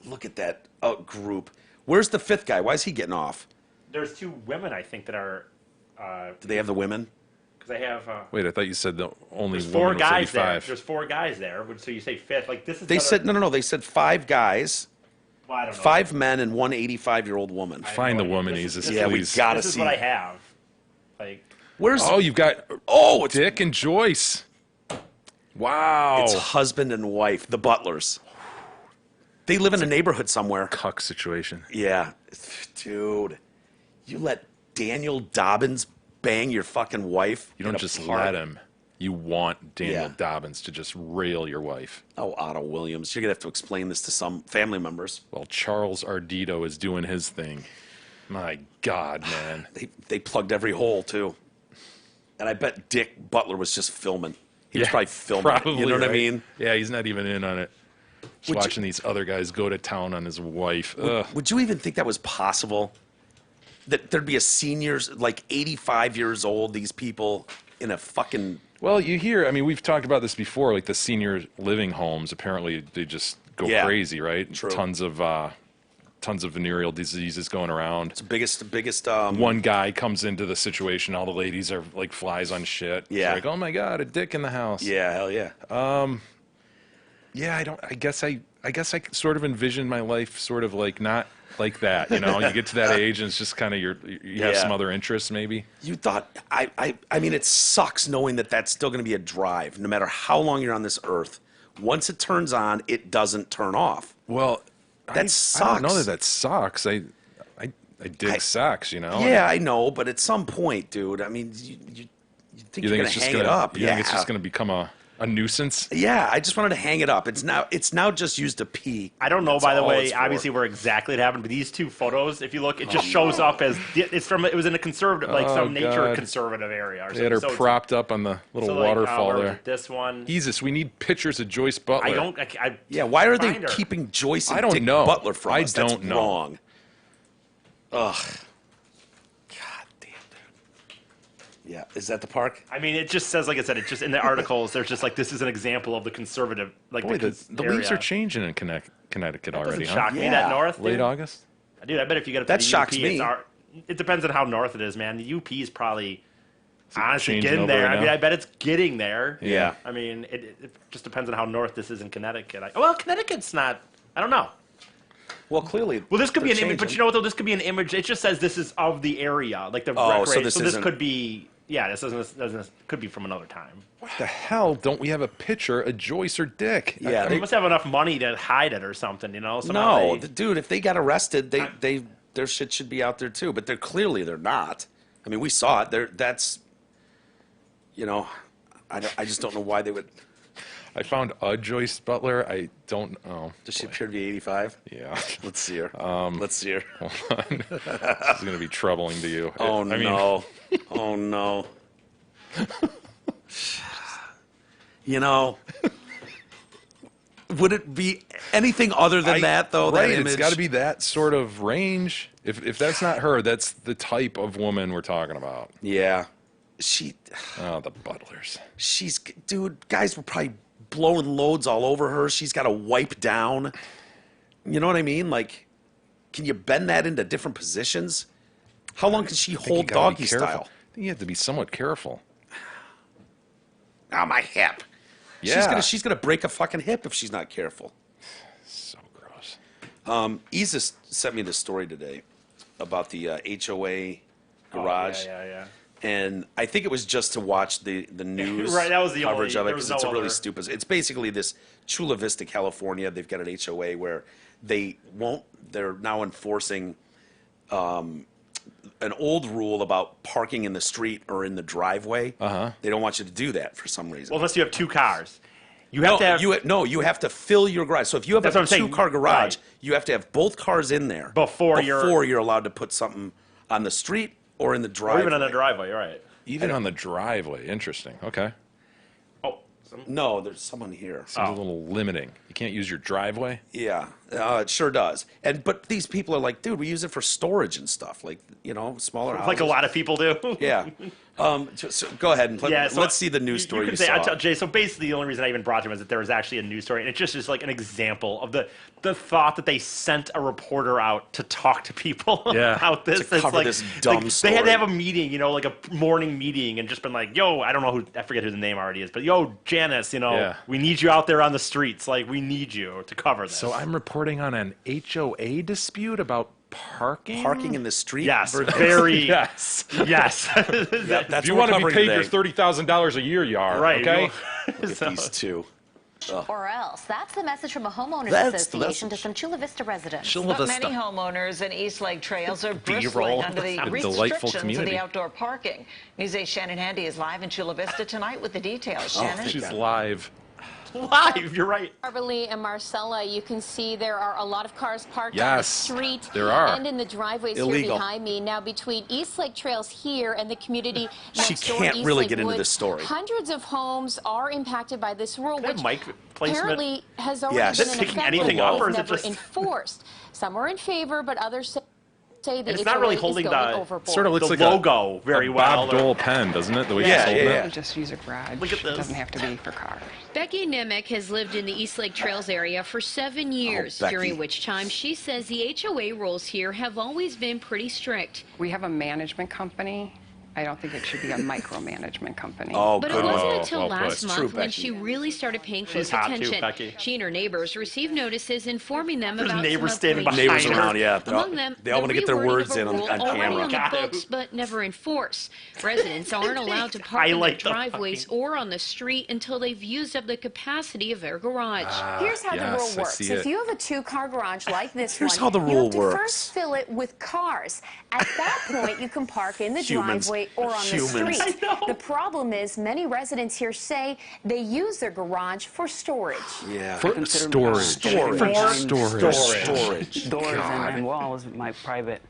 Speaker 1: Look at that group. Where's the 5th guy? Why is he getting off?
Speaker 3: There's 2 women, I think, that are.
Speaker 1: Do they have the women?
Speaker 3: Because they have.
Speaker 2: Wait, I thought you said the only
Speaker 3: There's
Speaker 2: woman
Speaker 3: 4
Speaker 2: was
Speaker 3: guys there.
Speaker 2: 85.
Speaker 3: There's 4 guys there. So you say 5th. Like, this is.
Speaker 1: They
Speaker 3: the other-
Speaker 1: said no. They said 5 guys,
Speaker 3: Well, I don't know.
Speaker 1: 5 men, and one 85-year-old woman.
Speaker 2: Find the
Speaker 3: No,
Speaker 2: woman,
Speaker 3: this is-
Speaker 2: Jesus,
Speaker 3: this
Speaker 1: Yeah, we
Speaker 2: please.
Speaker 1: got-
Speaker 3: This
Speaker 1: gotta
Speaker 3: is
Speaker 1: see.
Speaker 3: what I have. Like.
Speaker 1: Where's?
Speaker 2: Oh, you've got
Speaker 1: Oh, it's
Speaker 2: Dick and Joyce. Wow.
Speaker 1: it's husband and wife, the Butlers. They live in a neighborhood somewhere.
Speaker 2: Cuck situation.
Speaker 1: Yeah, dude, you let Daniel Dobbins bang your fucking wife?
Speaker 2: You
Speaker 1: in
Speaker 2: don't
Speaker 1: a
Speaker 2: just
Speaker 1: park?
Speaker 2: let him. You want Daniel
Speaker 1: Yeah.
Speaker 2: Dobbins to just rail your wife.
Speaker 1: Oh, Otto Williams, you're gonna have to explain this to some family members.
Speaker 2: While Charles Ardito is doing his thing. My God, man.
Speaker 1: They plugged every hole too, and I bet Dick Butler was just filming. He was probably filming. It, you know what I
Speaker 2: right.
Speaker 1: mean?
Speaker 2: Yeah, he's not even in on it. Just
Speaker 1: Would you-
Speaker 2: watching these other guys go to town on his wife. Ugh.
Speaker 1: Would you even think that was possible? That there'd be a seniors like 85 years old, these people in a fucking
Speaker 2: Well, you hear, I mean, we've talked about this before, like the senior living homes, apparently they just go
Speaker 1: Yeah,
Speaker 2: crazy, right?
Speaker 1: true.
Speaker 2: Tons of venereal diseases going around.
Speaker 1: biggest
Speaker 2: One guy comes into the situation, all the ladies are like flies on shit. It's
Speaker 1: Yeah.
Speaker 2: like, oh my God, a dick in the house.
Speaker 1: Yeah, hell yeah.
Speaker 2: Yeah, I guess I sort of envisioned my life sort of like not like that, you know? You get to that age and it's just kind of you have
Speaker 1: Yeah.
Speaker 2: some other interests maybe.
Speaker 1: You thought I mean it sucks knowing that that's still going to be a drive no matter how long you're on this earth. Once it turns on, it doesn't turn off.
Speaker 2: Well,
Speaker 1: That
Speaker 2: I don't know
Speaker 1: sucks.
Speaker 2: that sucks. I dig sex, you know?
Speaker 1: Yeah, I know, but at some point, dude, I mean, you think
Speaker 2: You
Speaker 1: you're
Speaker 2: think
Speaker 1: going
Speaker 2: it's
Speaker 1: to
Speaker 2: just
Speaker 1: hang
Speaker 2: gonna
Speaker 1: it up?
Speaker 2: You
Speaker 1: Yeah.
Speaker 2: think it's just gonna become a nuisance?
Speaker 1: Yeah, I just wanted to hang it up. It's now just used to pee.
Speaker 3: I don't know,
Speaker 1: That's
Speaker 3: by the
Speaker 1: all
Speaker 3: way,
Speaker 1: it's for.
Speaker 3: obviously where exactly it happened, but these two photos, if you look, it just shows up as it was in a conservative, like
Speaker 2: Oh,
Speaker 3: some nature
Speaker 2: God.
Speaker 3: conservative area or something.
Speaker 2: They had her
Speaker 3: So it's-
Speaker 2: propped up on the little
Speaker 3: so, like,
Speaker 2: waterfall
Speaker 3: where was
Speaker 2: there.
Speaker 3: it? This one.
Speaker 2: Jesus, we need pictures of Joyce Butler.
Speaker 3: I
Speaker 1: Yeah, why are they
Speaker 3: find her.
Speaker 1: keeping Joyce and
Speaker 2: I don't
Speaker 1: Dick
Speaker 2: know.
Speaker 1: Butler from
Speaker 2: I
Speaker 1: us? That's
Speaker 2: don't know.
Speaker 1: wrong. Ugh. God damn, dude. Yeah, is that the park?
Speaker 3: I mean, it just says, like I said, it just in the articles. There's just like this is an example of the conservative, like
Speaker 2: Boy, the
Speaker 3: area.
Speaker 2: leaves are changing in Connecticut already,
Speaker 3: Doesn't
Speaker 2: huh?
Speaker 3: shock me
Speaker 1: Yeah.
Speaker 3: that north.
Speaker 2: Late
Speaker 3: dude.
Speaker 2: August?
Speaker 3: Dude, I bet if you get up to
Speaker 1: That
Speaker 3: the
Speaker 1: shocks
Speaker 3: UP,
Speaker 1: me.
Speaker 3: it depends on how north it is, man. The UP is probably honestly
Speaker 2: changing
Speaker 3: getting
Speaker 2: over
Speaker 3: there.
Speaker 2: right
Speaker 3: I mean,
Speaker 2: now?
Speaker 3: I bet it's getting there.
Speaker 1: Yeah.
Speaker 3: I mean, it just depends on how north this is in Connecticut. Well, Connecticut's not. I don't know.
Speaker 1: Well, clearly.
Speaker 3: Well, this could be an
Speaker 1: they're
Speaker 3: image, but
Speaker 1: changing.
Speaker 3: you know what though? This could be an image. It just says this is of the area, like the
Speaker 1: Oh, so
Speaker 3: recreation.
Speaker 1: this
Speaker 3: So this
Speaker 1: isn't-
Speaker 3: could be. Yeah, this could be from another time.
Speaker 2: What the hell don't we have a picture of Joyce or Dick?
Speaker 1: Yeah,
Speaker 3: They must have enough money to hide it or something, you know? Somehow
Speaker 1: No,
Speaker 3: they-
Speaker 1: dude, if they got arrested, their shit should be out there too. But they're not. I mean, we saw it. That's, you know, I just don't know why they would.
Speaker 2: I found a Joyce Butler. I don't know.
Speaker 1: Does she appear to be 85?
Speaker 2: Yeah.
Speaker 1: Let's see her. Let's see her.
Speaker 2: This is going to be troubling to you.
Speaker 1: Oh
Speaker 2: I mean,
Speaker 1: no! Oh no! You know, would it be anything other than that though?
Speaker 2: Right,
Speaker 1: that image?
Speaker 2: it's got to be that sort of range. If that's not her, that's the type of woman we're talking about.
Speaker 1: Yeah,
Speaker 2: Oh, the Butlers.
Speaker 1: she's dude. Guys were probably blowing loads all over her. She's got to wipe down. You know what I mean? Like, can you bend that into different positions? How long can she
Speaker 2: I think you
Speaker 1: hold
Speaker 2: gotta be
Speaker 1: doggy
Speaker 2: careful.
Speaker 1: style?
Speaker 2: I think you have to be somewhat careful.
Speaker 1: Oh, my hip.
Speaker 2: Yeah.
Speaker 1: She's gonna break a fucking hip if she's not careful.
Speaker 2: So gross.
Speaker 1: Isis sent me this story today about the HOA garage,
Speaker 3: Yeah.
Speaker 1: and I think it was just to watch the news
Speaker 3: Right, that was the
Speaker 1: coverage
Speaker 3: only-
Speaker 1: of it
Speaker 3: there
Speaker 1: because
Speaker 3: was
Speaker 1: it's
Speaker 3: no
Speaker 1: a really
Speaker 3: other-
Speaker 1: stupid. It's basically this Chula Vista, California. They've got an HOA where they won't. They're now enforcing an old rule about parking in the street or in the driveway. They don't want you to do that for some reason.
Speaker 3: Well, unless you have two cars. You have to have.
Speaker 1: you have to fill your garage. So if you have
Speaker 3: That's
Speaker 1: a
Speaker 3: what I'm saying.
Speaker 1: two-car garage,
Speaker 3: Right.
Speaker 1: you have to have both cars in there
Speaker 3: Before you're-
Speaker 1: allowed to put something on the street or in the
Speaker 3: or
Speaker 1: driveway.
Speaker 3: even on the driveway, you're right.
Speaker 2: Even on the driveway. Interesting. Okay.
Speaker 3: Oh,
Speaker 1: No, there's someone here.
Speaker 2: Seems a little limiting. You can't use your driveway.
Speaker 1: Yeah, it sure does. But these people are like, dude, we use it for storage and stuff, like smaller houses.
Speaker 3: like a lot of people do.
Speaker 1: Yeah. So go ahead and let's see the news story you saw.
Speaker 3: Jay, so basically the only reason I even brought to him is that there was actually a news story, and it's just like an example of the thought that they sent a reporter out to talk to people
Speaker 2: Yeah.
Speaker 3: about this.
Speaker 1: To
Speaker 3: It's
Speaker 1: cover
Speaker 3: like,
Speaker 1: this dumb
Speaker 3: They had
Speaker 1: story.
Speaker 3: to have a meeting, like a morning meeting, and just been like, yo, I don't know I forget who the name already is, but yo, Janice,
Speaker 2: Yeah.
Speaker 3: we need you out there on the streets. Like, we need you to cover this.
Speaker 2: So I'm reporting on an HOA dispute about parking.
Speaker 1: Parking in the street.
Speaker 3: Yes,
Speaker 1: versus-
Speaker 3: very.
Speaker 2: Yes.
Speaker 3: Yes.
Speaker 1: That's
Speaker 2: If you
Speaker 1: what
Speaker 2: want
Speaker 1: we're
Speaker 2: to be paid
Speaker 1: covering
Speaker 2: your
Speaker 1: today.
Speaker 2: $30,000 a year, you are.
Speaker 3: Right.
Speaker 2: Okay.
Speaker 1: Look at these two.
Speaker 4: Or else. That's the message from a homeowners
Speaker 1: That's the
Speaker 4: association to
Speaker 1: message.
Speaker 4: some Chula Vista residents.
Speaker 5: But many homeowners in East Lake Trails are
Speaker 3: B-roll.
Speaker 5: bristling under the
Speaker 2: A delightful
Speaker 5: restrictions of
Speaker 2: community.
Speaker 5: the outdoor parking. News 8 Shannon Handy is live in Chula Vista tonight with the details.
Speaker 1: Oh,
Speaker 5: Shannon?
Speaker 1: thank
Speaker 2: She's
Speaker 1: God.
Speaker 2: live.
Speaker 3: live. You're right.
Speaker 6: Beverly and Marcella, you can see there are a lot of cars parked on the
Speaker 2: Yes,
Speaker 6: street
Speaker 2: there are.
Speaker 6: and in the driveways
Speaker 1: Illegal.
Speaker 6: here behind me. Now, between East Lake Trails here and the community
Speaker 1: She
Speaker 6: next door,
Speaker 1: can't
Speaker 6: East
Speaker 1: really
Speaker 6: Lake
Speaker 1: get into
Speaker 6: Woods,
Speaker 1: this story.
Speaker 6: Hundreds of homes are impacted by this rule,
Speaker 3: That
Speaker 6: which
Speaker 3: mic placement.
Speaker 6: apparently has already
Speaker 1: Yes.
Speaker 6: been
Speaker 1: Is
Speaker 6: in
Speaker 1: it
Speaker 3: picking
Speaker 6: effect,
Speaker 3: anything
Speaker 6: but
Speaker 3: up,
Speaker 6: is
Speaker 3: or is it
Speaker 6: never
Speaker 3: just-
Speaker 6: enforced. Some are in favor, but others say the
Speaker 3: It's not really
Speaker 6: HOA
Speaker 3: holding
Speaker 6: is going
Speaker 3: the-
Speaker 6: overboard.
Speaker 2: Sort of looks
Speaker 3: The
Speaker 2: like
Speaker 3: logo very
Speaker 2: a
Speaker 3: well.
Speaker 2: Bob Dole pen, doesn't it? The way
Speaker 1: Yeah,
Speaker 2: she's holding
Speaker 1: yeah.
Speaker 2: it.
Speaker 7: Just use a garage.
Speaker 3: Look at this.
Speaker 7: It doesn't have to be for cars.
Speaker 8: Becky Nemec has lived in the East Lake Trails area for 7 years,
Speaker 1: Becky.
Speaker 8: during which time she says the HOA rules here have always been pretty strict.
Speaker 7: We have a management company. I don't think it should be a micromanagement company.
Speaker 1: Oh,
Speaker 8: But
Speaker 1: good
Speaker 8: it wasn't
Speaker 1: one.
Speaker 8: until
Speaker 2: well put.
Speaker 8: last
Speaker 1: It's true,
Speaker 8: month when
Speaker 1: Becky.
Speaker 8: she really started paying close
Speaker 3: hot too,
Speaker 8: attention.
Speaker 3: Becky.
Speaker 8: She and her neighbors received notices informing them
Speaker 3: There's
Speaker 8: about
Speaker 3: neighbors
Speaker 8: some
Speaker 3: standing
Speaker 8: of
Speaker 3: behind
Speaker 1: Neighbors
Speaker 3: her.
Speaker 1: around, yeah.
Speaker 8: Among them,
Speaker 1: They all
Speaker 8: the
Speaker 1: want to get their
Speaker 8: rewording
Speaker 1: words
Speaker 8: of a
Speaker 1: in on
Speaker 8: rule
Speaker 1: camera.
Speaker 8: already on the
Speaker 3: Got it.
Speaker 8: books, but never enforced. Residents aren't allowed to park in their
Speaker 3: Highlight the
Speaker 8: driveways or on the street until they've used up the capacity of their garage.
Speaker 4: Here's how the
Speaker 2: yes,
Speaker 4: rule
Speaker 2: I
Speaker 4: works.
Speaker 2: see
Speaker 4: If
Speaker 2: it.
Speaker 4: you have a two-car garage like this
Speaker 1: Here's
Speaker 4: one,
Speaker 1: how the
Speaker 4: you
Speaker 1: rule
Speaker 4: have to
Speaker 1: works.
Speaker 4: first fill it with cars. At that point, you can park in the
Speaker 1: Humans.
Speaker 4: driveway or on
Speaker 1: Humans.
Speaker 4: the street.
Speaker 3: I know.
Speaker 4: The problem is many residents here say they use their garage for storage.
Speaker 1: Yeah.
Speaker 2: For
Speaker 9: consider
Speaker 2: storage.
Speaker 1: Storage.
Speaker 2: For
Speaker 3: More
Speaker 2: storage.
Speaker 1: Storage.
Speaker 9: doors and walls, my private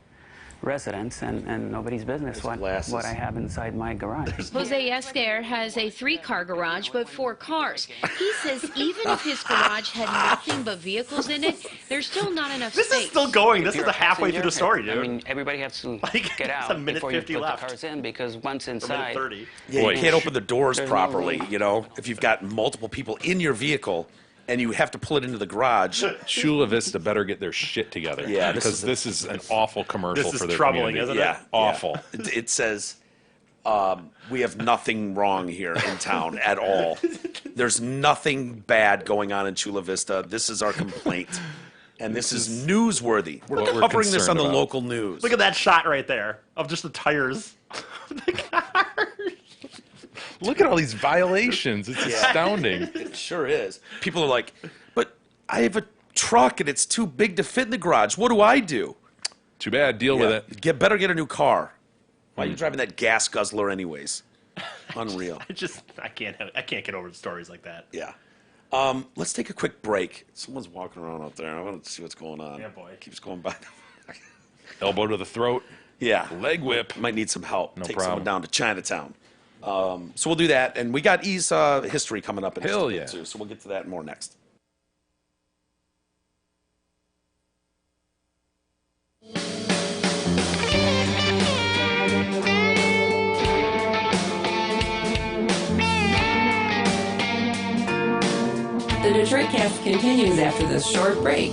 Speaker 9: residence, and nobody's business what
Speaker 1: glasses.
Speaker 9: I have inside my garage.
Speaker 8: Jose Esquer has a 3-car garage, but 4 cars. He says even if his garage had nothing but vehicles in it, there's still not enough
Speaker 3: This
Speaker 8: space.
Speaker 3: is still going. This
Speaker 9: If
Speaker 3: is
Speaker 9: you're a
Speaker 3: halfway through the
Speaker 9: passenger,
Speaker 3: story, dude.
Speaker 9: I mean, everybody has to
Speaker 3: Like,
Speaker 9: get
Speaker 3: it's
Speaker 9: out
Speaker 3: a minute
Speaker 9: before you
Speaker 3: 50
Speaker 9: put
Speaker 3: left.
Speaker 9: the cars in, because once
Speaker 3: Or minute
Speaker 9: inside,
Speaker 3: 30.
Speaker 1: Yeah,
Speaker 2: Boy.
Speaker 1: you can't open the doors
Speaker 9: There's no
Speaker 1: properly,
Speaker 9: room.
Speaker 1: you know, if you've got multiple people in your vehicle and you have to pull it into the garage.
Speaker 2: Chula Vista better get their shit together.
Speaker 1: Yeah, this
Speaker 2: because
Speaker 1: is a-
Speaker 2: this is an awful commercial
Speaker 3: This is
Speaker 2: for their
Speaker 3: troubling,
Speaker 2: community.
Speaker 3: isn't it?
Speaker 1: Yeah,
Speaker 2: Awful.
Speaker 1: yeah. It says we have nothing wrong here in town at all. There's nothing bad going on in Chula Vista. This is our complaint, and this is newsworthy. We're
Speaker 2: what we're
Speaker 1: covering this on
Speaker 2: concerned
Speaker 1: the
Speaker 2: about.
Speaker 1: local news.
Speaker 3: Look at that shot right there of just the tires.
Speaker 2: Look at all these violations. It's astounding.
Speaker 1: It sure is. People are like, but I have a truck and it's too big to fit in the garage. What do I do?
Speaker 2: Too bad. Deal with it.
Speaker 1: Better get a new car. Why are you driving that gas guzzler anyways? Unreal.
Speaker 3: I can't get over the stories like that.
Speaker 1: Yeah. Let's take a quick break. Someone's walking around out there. I want to see what's going on.
Speaker 3: Yeah, boy.
Speaker 1: Keeps going by.
Speaker 2: Elbow to the throat.
Speaker 1: Yeah.
Speaker 2: Leg whip.
Speaker 1: Might need some help.
Speaker 2: No
Speaker 1: Take
Speaker 2: problem.
Speaker 1: someone down to Chinatown. So we'll do that. And we got E's history coming up in just a
Speaker 2: Hell
Speaker 1: bit,
Speaker 2: yeah.
Speaker 1: too. So we'll get to that more next.
Speaker 10: The Detroit Cast continues after this short break.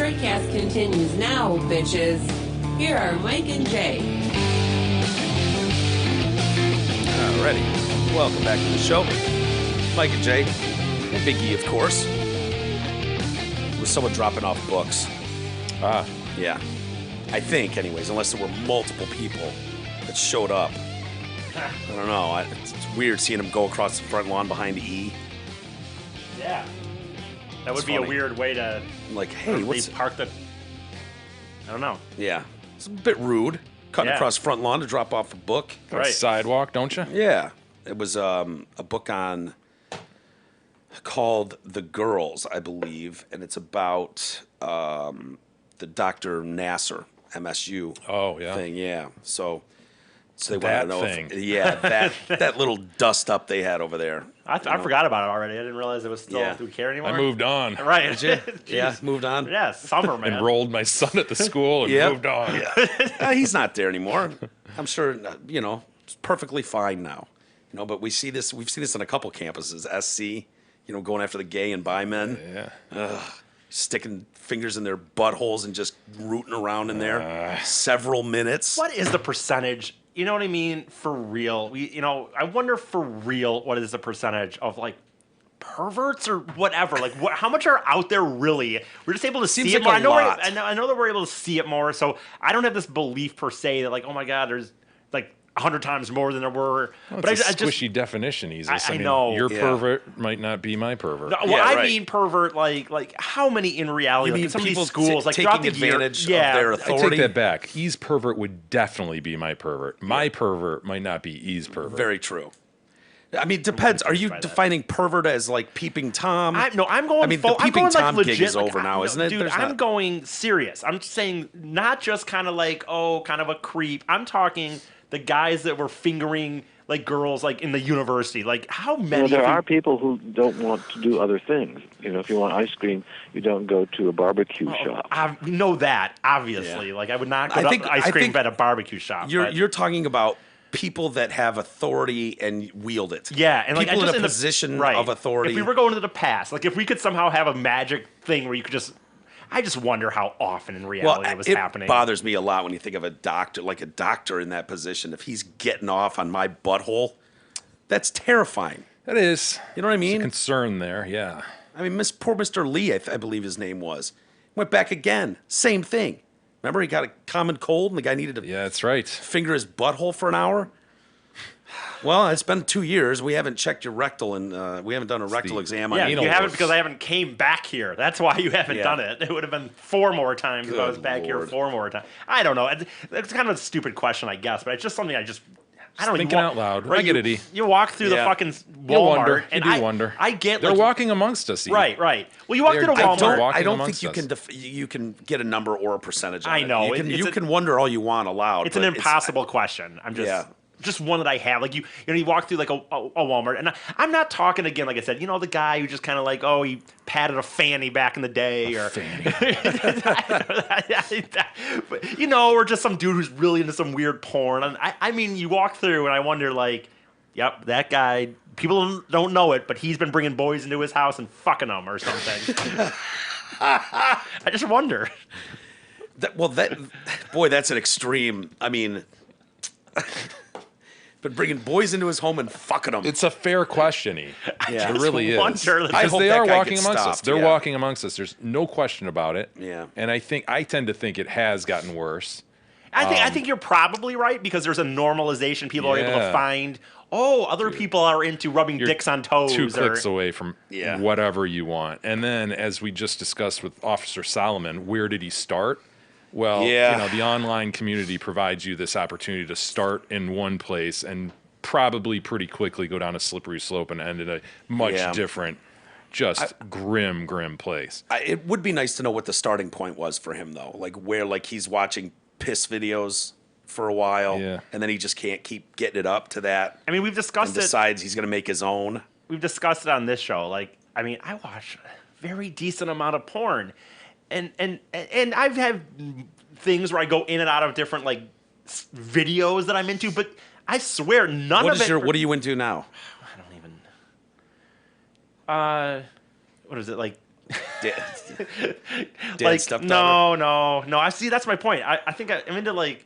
Speaker 10: Shortcast continues now, bitches. Here are Mike and Jay.
Speaker 1: Alrighty. Welcome back to the show. Mike and Jay. And Big E, of course. With someone dropping off books.
Speaker 2: Ah,
Speaker 1: Yeah. I think, anyways, unless there were multiple people that showed up. I don't know. It's weird seeing him go across the front lawn behind E.
Speaker 3: Yeah. That would
Speaker 1: It's
Speaker 3: be
Speaker 1: funny.
Speaker 3: a weird way to
Speaker 1: Like, hey, what's...
Speaker 3: park the. I don't know.
Speaker 1: Yeah. It's a bit rude. Cutting
Speaker 3: Yeah.
Speaker 1: across front lawn to drop off a book.
Speaker 2: got a
Speaker 3: Right.
Speaker 2: sidewalk, don't you?
Speaker 1: Yeah. It was a book called The Girls, I believe, and it's about the Dr. Nasser, MSU
Speaker 2: Oh, yeah.
Speaker 1: thing. Yeah. So they
Speaker 2: That
Speaker 1: want to know
Speaker 2: thing.
Speaker 1: that little dust up they had over there.
Speaker 3: I forgot about it already. I didn't realize it was still.
Speaker 1: Yeah.
Speaker 3: Do we care anymore?
Speaker 2: I moved on.
Speaker 3: Right.
Speaker 1: Yeah, moved on.
Speaker 3: Yeah, summer, man.
Speaker 2: Enrolled my son at the school and
Speaker 1: Yep.
Speaker 2: moved on.
Speaker 1: He's not there anymore. I'm sure, it's perfectly fine now. But we've seen this on a couple campuses. SC, going after the gay and bi men.
Speaker 2: Yeah.
Speaker 1: Sticking fingers in their buttholes and just rooting around in there several minutes.
Speaker 3: What is the percentage? You know what I mean? For real. I wonder for real what is the percentage of like perverts or whatever. Like how much are out there really? We're just able to
Speaker 1: Seems
Speaker 3: see it
Speaker 1: like
Speaker 3: more.
Speaker 1: a lot.
Speaker 3: I know that we're able to see it more. So I don't have this belief per se that like, oh my God, there's like 100 times more than there were.
Speaker 2: Well,
Speaker 3: but
Speaker 2: it's a
Speaker 3: I just
Speaker 2: squishy definition, Easus.
Speaker 3: I
Speaker 2: mean,
Speaker 3: know.
Speaker 2: Your
Speaker 1: Yeah.
Speaker 2: pervert might not be my pervert.
Speaker 3: No, well,
Speaker 1: Yeah,
Speaker 3: I
Speaker 1: right.
Speaker 3: mean pervert, like how many in reality?
Speaker 1: You
Speaker 3: Like
Speaker 1: mean
Speaker 3: in some of
Speaker 1: people
Speaker 3: these schools, like
Speaker 1: taking
Speaker 3: throughout the year-
Speaker 1: advantage of
Speaker 3: yeah,
Speaker 1: their
Speaker 2: I
Speaker 1: authority?
Speaker 2: take that back. E's pervert would definitely be my pervert. My pervert might not be E's pervert.
Speaker 1: Very true. I mean, depends. Are you
Speaker 3: by that.
Speaker 1: defining pervert as like peeping Tom?
Speaker 3: I'm going.
Speaker 1: I mean, the
Speaker 3: I'm
Speaker 1: peeping
Speaker 3: going,
Speaker 1: Tom
Speaker 3: like,
Speaker 1: gig
Speaker 3: legit,
Speaker 1: is
Speaker 3: like,
Speaker 1: over now, isn't it?
Speaker 3: Dude,
Speaker 1: There's
Speaker 3: I'm
Speaker 1: not-
Speaker 3: going serious. I'm saying not just kind of like kind of a creep. I'm talking the guys that were fingering like girls like in the university. Like how many?
Speaker 11: There are people who don't want to do other things. If you want ice cream, you don't go to a barbecue shop.
Speaker 3: I know that obviously.
Speaker 1: Yeah.
Speaker 3: Like I would not go to ice cream at a barbecue shop.
Speaker 1: You're talking about people that have authority and wield it.
Speaker 3: Yeah, and like
Speaker 1: people
Speaker 3: just
Speaker 1: in a position
Speaker 3: right.
Speaker 1: of authority.
Speaker 3: If we were going to the past, like if we could somehow have a magic thing where you could just, I just wonder how often in reality it was happening.
Speaker 1: It bothers me a lot when you think of a doctor in that position. If he's getting off on my butthole, that's terrifying.
Speaker 2: That is.
Speaker 1: You know what I
Speaker 2: There's a
Speaker 1: mean?
Speaker 2: concern there, yeah.
Speaker 1: I mean, poor Mr. Lee, I believe his name was, went back again. Same thing. Remember, he got a common cold, and the guy needed to
Speaker 2: Yeah, that's right.
Speaker 1: finger his butthole for an hour. Well, it's been 2 years. We haven't checked your rectal, and we haven't done a rectal exam on
Speaker 3: Yeah,
Speaker 1: you.
Speaker 3: you haven't because I haven't came back here. That's why you haven't
Speaker 1: Yeah.
Speaker 3: done it. It would have been 4 more times if I was
Speaker 1: Good
Speaker 3: back here
Speaker 1: Lord.
Speaker 3: 4 more times. I don't know. It's kind of a stupid question, I guess, but it's just something I don't know.
Speaker 2: Thinking out loud. I get it, E.
Speaker 3: You walk through the
Speaker 1: Yeah.
Speaker 3: fucking
Speaker 2: You
Speaker 3: Walmart,
Speaker 2: wonder. You
Speaker 3: and
Speaker 2: do
Speaker 3: I
Speaker 2: wonder.
Speaker 3: I get
Speaker 2: They're
Speaker 3: like,
Speaker 2: walking amongst us, E.
Speaker 3: right. Well, you walk
Speaker 2: They're
Speaker 3: through the
Speaker 2: definitely
Speaker 3: Walmart.
Speaker 2: walking
Speaker 1: I don't
Speaker 2: amongst
Speaker 1: think you can get a number or a percentage on
Speaker 3: I
Speaker 1: it.
Speaker 3: know.
Speaker 1: You can wonder all you want aloud.
Speaker 3: It's an
Speaker 1: but
Speaker 3: impossible question. I'm just.
Speaker 1: Yeah.
Speaker 3: Just one that I have, like you walk through like a Walmart, and I'm not talking again, like I said, the guy who just kind of like, he patted a fanny back in the day, or or just some dude who's really into some weird porn. And I mean, you walk through, and I wonder, like, yep, that guy. People don't know it, but he's been bringing boys into his house and fucking them or something. I just wonder.
Speaker 1: That's an extreme. I mean. But bringing boys into his home and fucking them.
Speaker 2: It's a fair question, E.
Speaker 1: Yeah.
Speaker 2: It really is.
Speaker 3: wonder. I
Speaker 2: Because
Speaker 1: hope
Speaker 2: they
Speaker 1: that
Speaker 2: are
Speaker 1: guy
Speaker 2: walking
Speaker 1: gets
Speaker 2: amongst us.
Speaker 1: stopped,
Speaker 2: They're
Speaker 1: yeah.
Speaker 2: walking amongst us. There's no question about it.
Speaker 1: Yeah.
Speaker 2: And I tend to think it has gotten worse.
Speaker 3: I think you're probably right because there's a normalization. People are able to
Speaker 2: Yeah.
Speaker 3: find. Other people are into rubbing
Speaker 2: You're
Speaker 3: dicks on toes.
Speaker 2: 2 clicks away from
Speaker 1: Yeah.
Speaker 2: whatever you want. And then, as we just discussed with Officer Solomon, where did he start? Well,
Speaker 1: Yeah.
Speaker 2: the online community provides you this opportunity to start in one place and probably pretty quickly go down a slippery slope and end in a much
Speaker 1: Yeah.
Speaker 2: different, just grim place.
Speaker 1: It would be nice to know what the starting point was for him, though. Like where, he's watching piss videos for a while,
Speaker 2: Yeah.
Speaker 1: and then he just can't keep getting it up to that.
Speaker 3: I mean, we've
Speaker 1: And
Speaker 3: discussed it.
Speaker 1: decides he's going to make his own.
Speaker 3: We've discussed it on this show. Like, I mean, I watch a very decent amount of porn, and I've had things where I go in and out of different videos that I'm into, but I swear none of it.
Speaker 1: What are you into now?
Speaker 3: I don't even. What is it like? Like,
Speaker 1: stepdaughter.
Speaker 3: no. I see. That's my point. I think I'm into like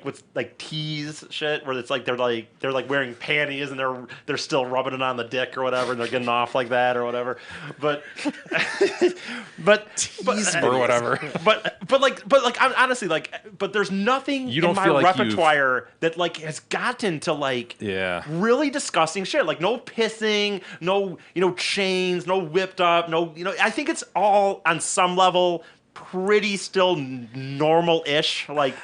Speaker 3: with like tease shit where it's like they're like wearing panties and they're still rubbing it on the dick or whatever and they're getting off like that or whatever. But
Speaker 2: or whatever.
Speaker 3: But like I'm honestly like but there's nothing
Speaker 2: You don't
Speaker 3: in my
Speaker 2: feel like
Speaker 3: repertoire that like has gotten to like really disgusting shit. Like no pissing, no chains, no whipped up, no I think it's all on some level pretty still normal-ish. Like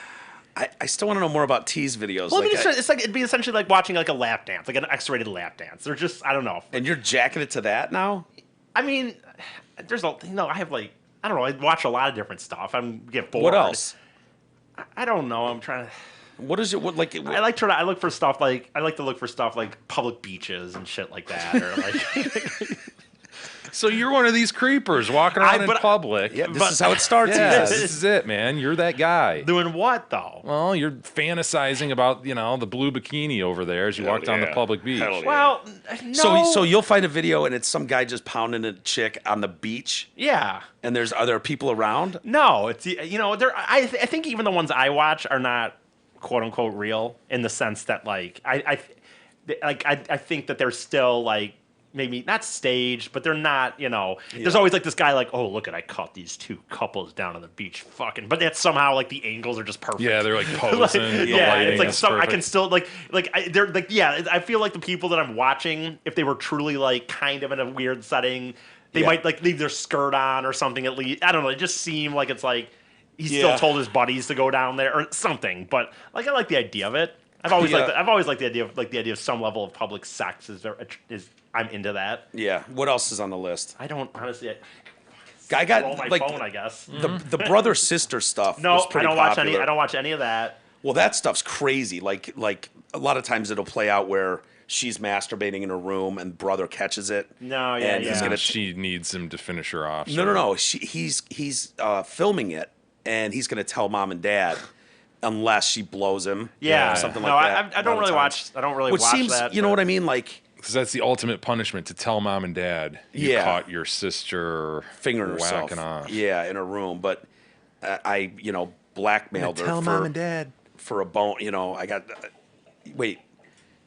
Speaker 1: I still want to know more about tease videos.
Speaker 3: well, I mean, it's like it'd be essentially like watching like a lap dance, like an X-rated lap dance. They're just I don't know.
Speaker 1: And you're jacking it to that now?
Speaker 3: I mean, there's a I have like I don't know. I watch a lot of different stuff. Get bored.
Speaker 1: What else?
Speaker 3: I don't know. I'm trying to.
Speaker 1: What is it? What like?
Speaker 3: I look for stuff like public beaches and shit like that, or like.
Speaker 2: So you're one of these creepers walking around in public.
Speaker 1: Yeah, this is how it starts.
Speaker 2: Yeah, this is it, man. You're that guy.
Speaker 3: Doing what though?
Speaker 2: Well, you're fantasizing about the blue bikini over there as you walk down the public beach.
Speaker 3: Well, no.
Speaker 1: So you'll find a video and it's some guy just pounding a chick on the beach.
Speaker 3: Yeah.
Speaker 1: And are there people around?
Speaker 3: No, it's I think even the ones I watch are not quote unquote real in the sense that like I think that they're still like. Maybe not staged, but they're not, there's always like this guy like, oh, look I caught these two couples down on the beach fucking, but that's somehow like the angles are just perfect.
Speaker 2: Yeah, they're like posing.
Speaker 3: It's like some, I can still they're like, yeah, I feel like the people that I'm watching, if they were truly like kind of in a weird setting, they might like leave their skirt on or something at least. I don't know. It just seemed like it's like he still told his buddies to go down there or something, but like I like the idea of it. I've always liked the idea of some level of public sex is I'm into that.
Speaker 1: Yeah. What else is on the list?
Speaker 3: I don't honestly.
Speaker 1: I got
Speaker 3: my
Speaker 1: like
Speaker 3: phone, I guess.
Speaker 1: The brother sister stuff.
Speaker 3: No,
Speaker 1: was pretty popular.
Speaker 3: I don't watch any of that.
Speaker 1: Well, that stuff's crazy. Like a lot of times it'll play out where she's masturbating in her room and brother catches it.
Speaker 3: No, yeah,
Speaker 1: and he's gonna
Speaker 2: she needs him to finish her off.
Speaker 1: No. He's filming it and he's gonna tell mom and dad. Unless she blows him, something like that.
Speaker 3: I don't really watch. I don't really
Speaker 1: Which
Speaker 3: watch
Speaker 1: seems,
Speaker 3: that.
Speaker 1: You know what I mean? Like,
Speaker 2: because that's the ultimate punishment to tell mom and dad you caught your sister
Speaker 1: fingering herself,
Speaker 2: off.
Speaker 1: Yeah, in her room. But I blackmailed her.
Speaker 2: Tell mom and dad
Speaker 1: for a bone. I got. Wait,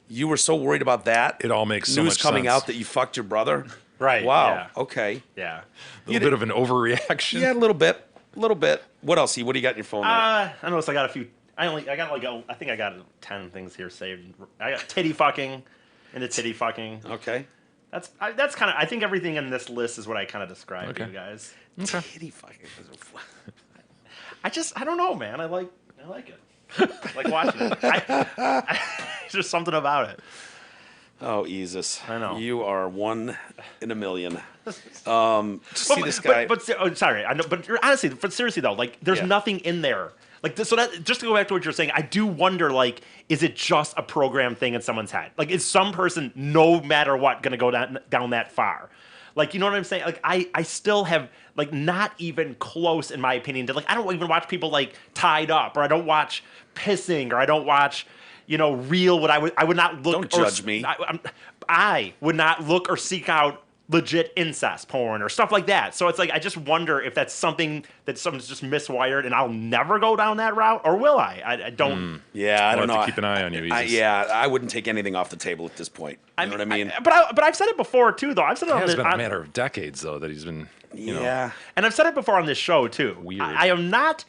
Speaker 1: you were so worried about that?
Speaker 2: It all makes so
Speaker 1: news
Speaker 2: much
Speaker 1: coming
Speaker 2: sense.
Speaker 1: out that you fucked your brother.
Speaker 3: Right.
Speaker 1: Wow.
Speaker 3: Yeah.
Speaker 1: Okay.
Speaker 3: Yeah.
Speaker 2: A little bit of an overreaction.
Speaker 1: Yeah, a little bit. What else? What do you got in your phone?
Speaker 3: I noticed I got a few. I think I got 10 things here saved. I got titty fucking, into titty fucking.
Speaker 1: Okay.
Speaker 3: That's kind of. I think everything in this list is what I kind of described to you guys.
Speaker 1: Okay. Titty fucking.
Speaker 3: I don't know, man. I like it. I like watching it. There's just something about it.
Speaker 1: Oh, Jesus.
Speaker 3: I know.
Speaker 1: You are one in a million. See this guy.
Speaker 3: Sorry. I know, but honestly, seriously though, like, there's nothing in there. Like, so that, just to go back to what you're saying, I do wonder, like, is it just a program thing in someone's head? Like, is some person, no matter what, going to go down that far? Like, you know what I'm saying? Like, I still have, like, not even close, in my opinion, to, like, I don't even watch people, like, tied up, or I don't watch pissing, or I don't watch, real, I would not look.
Speaker 1: Don't judge me.
Speaker 3: I would not look or seek out legit incest porn or stuff like that. So it's like, I just wonder if that's something that someone's just miswired and I'll never go down that route, or will I? I don't.
Speaker 1: Yeah, I don't know.
Speaker 2: Have to keep an eye on you.
Speaker 1: I wouldn't take anything off the table at this point. You know what I mean?
Speaker 3: But I've said it before too, though. I've said it
Speaker 2: It has been a matter of decades, though, that he's been. You know,
Speaker 3: and I've said it before on this show too.
Speaker 2: Weird.
Speaker 3: I'm not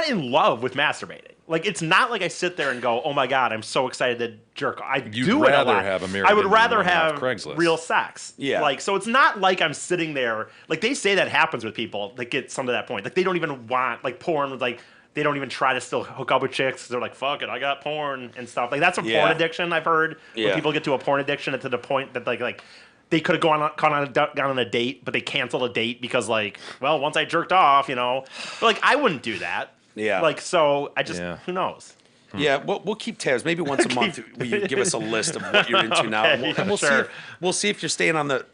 Speaker 3: in love with masturbating. Like, it's not like I sit there and go, "Oh my god, I'm so excited to jerk."
Speaker 2: You'd rather have a mirror
Speaker 3: I would
Speaker 2: than
Speaker 3: rather
Speaker 2: one off
Speaker 3: have
Speaker 2: Craigslist.
Speaker 3: real sex.
Speaker 1: Yeah.
Speaker 3: Like, so it's not like I'm sitting there. Like, they say that happens with people that get some to that point. Like, they don't even want, like, porn. Like, they don't even try to still hook up with chicks. They're like, "Fuck it, I got porn," and stuff. Like, that's a porn addiction, I've heard. When people get to a porn addiction, to the point that like they could have gone on a date, but they canceled a date because, like, well, once I jerked off, But, like, I wouldn't do that.
Speaker 1: Yeah.
Speaker 3: Like, so I just who knows.
Speaker 1: Yeah, we'll keep tabs. Maybe once a month, will you give us a list of what you're into now? And we'll see. We'll see if you're staying on the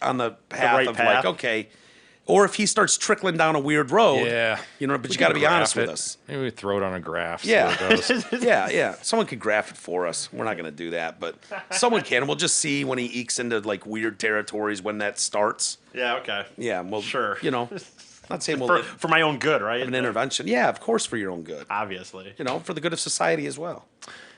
Speaker 1: path
Speaker 3: right
Speaker 1: of
Speaker 3: path.
Speaker 1: like, okay, Or if he starts trickling down a weird road,
Speaker 2: Yeah.
Speaker 1: you know, but
Speaker 2: We
Speaker 1: you got to
Speaker 2: can
Speaker 1: be honest
Speaker 2: graph
Speaker 1: with
Speaker 2: it.
Speaker 1: us.
Speaker 2: Maybe we throw it on a graph. see
Speaker 1: Yeah.
Speaker 2: where it goes.
Speaker 1: Yeah. Someone could graph it for us. We're not going to do that, but someone can. We'll just see when he ekes into like weird territories when that starts.
Speaker 3: Yeah, okay.
Speaker 1: Yeah, well,
Speaker 3: Sure.
Speaker 1: You know, not saying we'll
Speaker 3: For my own good, right?
Speaker 1: have an intervention. Yeah, of course, for your own good.
Speaker 3: Obviously.
Speaker 1: You know, for the good of society as well.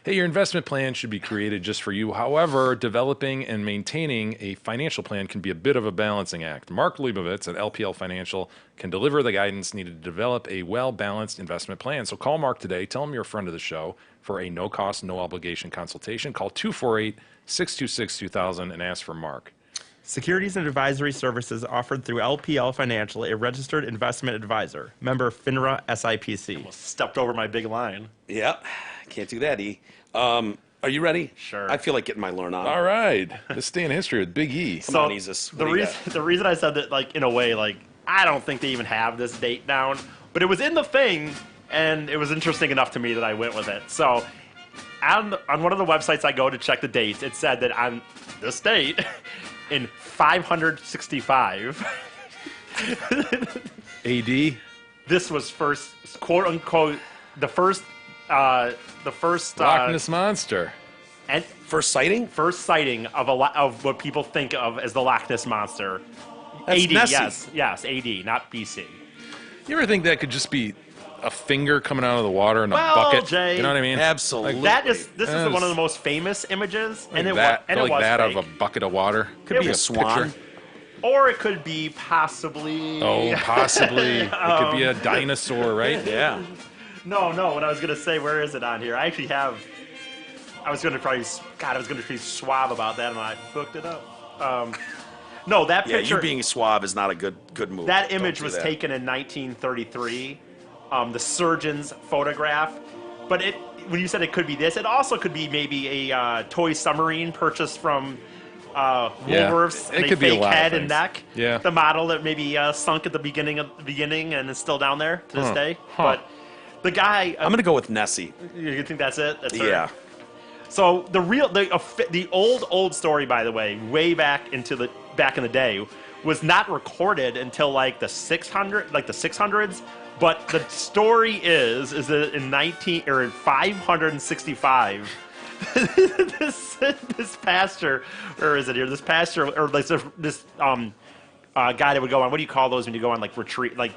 Speaker 2: Hey, your investment plan should be created just for you. However, developing and maintaining a financial plan can be a bit of a balancing act. Mark Leibovitz at LPL Financial can deliver the guidance needed to develop a well-balanced investment plan. So call Mark today. Tell him you're a friend of the show for a no-cost, no-obligation consultation. Call 248-626-2000 and ask for Mark.
Speaker 3: Securities and advisory services offered through LPL Financial, a registered investment advisor. Member FINRA SIPC. Almost stepped over my big line.
Speaker 1: Yep. Can't do that, E. Are you ready?
Speaker 3: Sure.
Speaker 1: I feel like getting my learn on.
Speaker 2: All right. This day in history with Big E.
Speaker 1: Come on, Isis.
Speaker 3: The
Speaker 1: What do you
Speaker 3: reason the reason I said that, like, in a way, like, I don't think they even have this date down, but it was in the thing, and it was interesting enough to me that I went with it. So, on one of the websites I go to check the dates, it said that on this date, in 565,
Speaker 2: AD.
Speaker 3: this was first, quote unquote, the first
Speaker 2: Loch Ness Monster.
Speaker 3: and
Speaker 1: First sighting?
Speaker 3: first sighting of of what people think of as the Loch Ness monster.
Speaker 1: That's
Speaker 3: AD,
Speaker 1: messy.
Speaker 3: yes, AD, not BC.
Speaker 2: You ever think that could just be a finger coming out of the water in a
Speaker 3: Well,
Speaker 2: bucket?
Speaker 3: Jay,
Speaker 2: You know what I mean?
Speaker 1: Absolutely.
Speaker 3: This is
Speaker 2: Yes.
Speaker 3: one of the most famous images, and it
Speaker 2: that,
Speaker 3: was, and
Speaker 2: like
Speaker 3: it was
Speaker 2: that
Speaker 3: fake.
Speaker 2: of a bucket of water.
Speaker 1: Could
Speaker 3: It
Speaker 1: be a
Speaker 3: was
Speaker 1: swan.
Speaker 2: picture.
Speaker 3: Or it could be possibly.
Speaker 2: Oh, possibly. It could be a dinosaur, right?
Speaker 1: Yeah.
Speaker 3: No. What I was gonna say, where is it on here? I actually have. I was gonna be suave about that, and I fucked it up. No, that
Speaker 1: Yeah,
Speaker 3: picture.
Speaker 1: you being suave is not a good move.
Speaker 3: That
Speaker 1: Don't
Speaker 3: image
Speaker 1: do
Speaker 3: was
Speaker 1: that.
Speaker 3: taken in 1933, the surgeon's photograph. But when you said it could be this, it also could be maybe a toy submarine purchased from Woolworths,
Speaker 2: It
Speaker 3: and a
Speaker 2: could be a
Speaker 3: fake
Speaker 2: lot of
Speaker 3: head and
Speaker 2: things.
Speaker 3: neck.
Speaker 2: Yeah.
Speaker 3: The model that maybe sunk at the beginning and is still down there to this
Speaker 2: Huh.
Speaker 3: day.
Speaker 2: Huh.
Speaker 3: But the guy,
Speaker 1: I'm going to go with Nessie.
Speaker 3: you think that's it? That's her?
Speaker 1: Yeah.
Speaker 3: So the old story, by the way, way back in the day, was not recorded until like the 600s. But the story is that in 565, this pastor, or is it here? This pastor, or this guy that would go on. What do you call those when you go on like retreat, like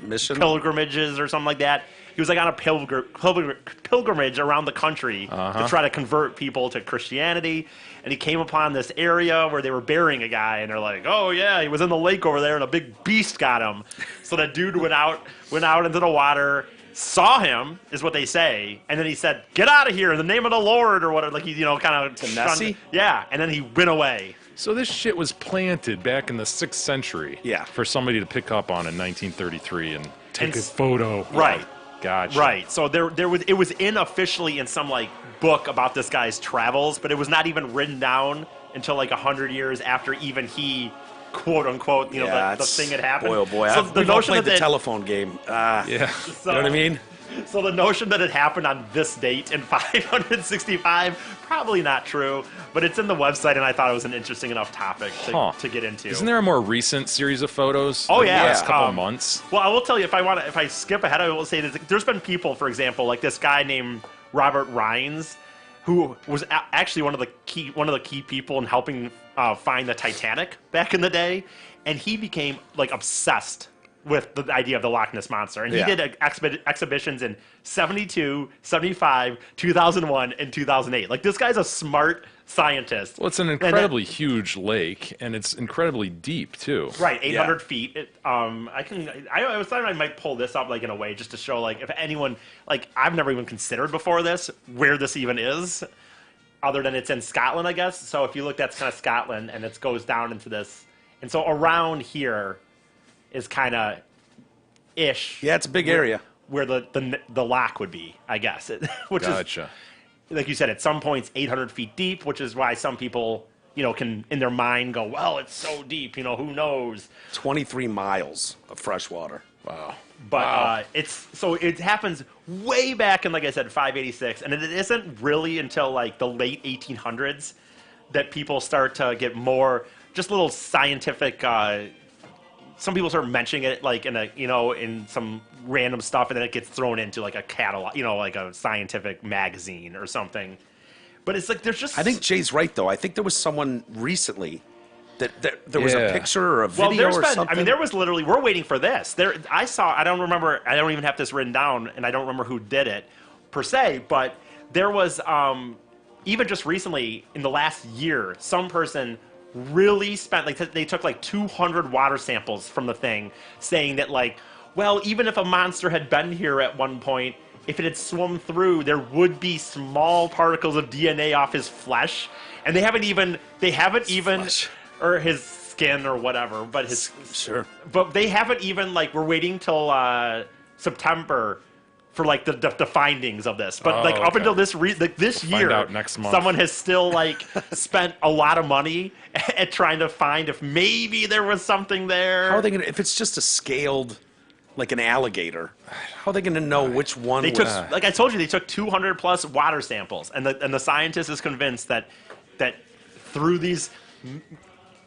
Speaker 1: Mission?
Speaker 3: pilgrimages or something like that? He was like on a pilgrimage around the country to try to convert people to Christianity, and he came upon this area where they were burying a guy, and they're like, "Oh yeah, he was in the lake over there, and a big beast got him." So that dude went out into the water, saw him, is what they say, and then he said, "Get out of here in the name of the Lord," or whatever. Like he, kind of
Speaker 1: To Nessie?
Speaker 3: Yeah, and then he went away.
Speaker 2: So this shit was planted back in the 6th century.
Speaker 1: Yeah.
Speaker 2: For somebody to pick up on in 1933 and take
Speaker 3: And
Speaker 2: a photo.
Speaker 3: Right.
Speaker 2: Gotcha.
Speaker 3: Right. So it was officially in some like book about this guy's travels, but it was not even written down until like 100 years after even he, quote unquote, the
Speaker 1: it's-
Speaker 3: thing had happened.
Speaker 1: Boy, oh boy.
Speaker 3: So
Speaker 1: We've all played the telephone game.
Speaker 2: Yeah.
Speaker 1: You know what I mean?
Speaker 3: So the notion that it happened on this date in 565, probably not true, but it's in the website, and I thought it was an interesting enough topic to get into.
Speaker 2: Isn't there a more recent series of photos?
Speaker 3: Oh,
Speaker 2: like
Speaker 3: yeah.
Speaker 2: The last couple
Speaker 3: Um,
Speaker 2: of months.
Speaker 3: Well, I will tell you, if I skip ahead, I will say that there's been people, for example, like this guy named Robert Rhines, who was actually one of the key people in helping find the Titanic back in the day, and he became like obsessed with the idea of the Loch Ness Monster. And he did exhibitions in 72, 75, 2001, and 2008. Like, this guy's a smart scientist.
Speaker 2: Well, it's an incredibly huge lake, and it's incredibly deep, too.
Speaker 3: Right, 800 feet. I was thought I might pull this up like in a way just to show like if anyone like I've never even considered before this where this even is, other than it's in Scotland, I guess. So if you look, that's kind of Scotland, and it goes down into this, and so around here is kind of ish.
Speaker 1: Yeah, it's a big area
Speaker 3: where the lock would be, I guess. Which
Speaker 2: Gotcha.
Speaker 3: is, like you said, at some points 800 feet deep, which is why some people can in their mind go, well, it's so deep, who knows.
Speaker 1: 23 miles of fresh water.
Speaker 2: Wow.
Speaker 3: But it happens way back in, like I said, 586, and it isn't really until like the late 1800s that people start to get more just little scientific some people start mentioning it like in a in some random stuff, and then it gets thrown into like a catalog, like a scientific magazine or something. But it's like there's just.
Speaker 1: I think Jay's right though. I think there was someone recently that there was a picture or a video or something.
Speaker 3: I mean, there was literally. We're waiting for this. I saw. I don't remember. I don't even have this written down, and I don't remember who did it per se. But there was even just recently in the last year, some person really spent they took like 200 water samples from the thing, saying that like, well, even if a monster had been here at one point, if it had swum through, there would be small particles of DNA off his flesh, and they haven't even
Speaker 1: flesh.
Speaker 3: or his skin or whatever, but his
Speaker 1: sure.
Speaker 3: But they haven't even we're waiting till September for the findings of this. But up until this this year,
Speaker 2: out next month.
Speaker 3: someone has still spent a lot of money at trying to find if maybe there was something there.
Speaker 1: How are they gonna? If it's just a scaled, like an alligator, how are they gonna know which one?
Speaker 3: They took, like I told you, they took 200 plus water samples, and the scientist is convinced that through these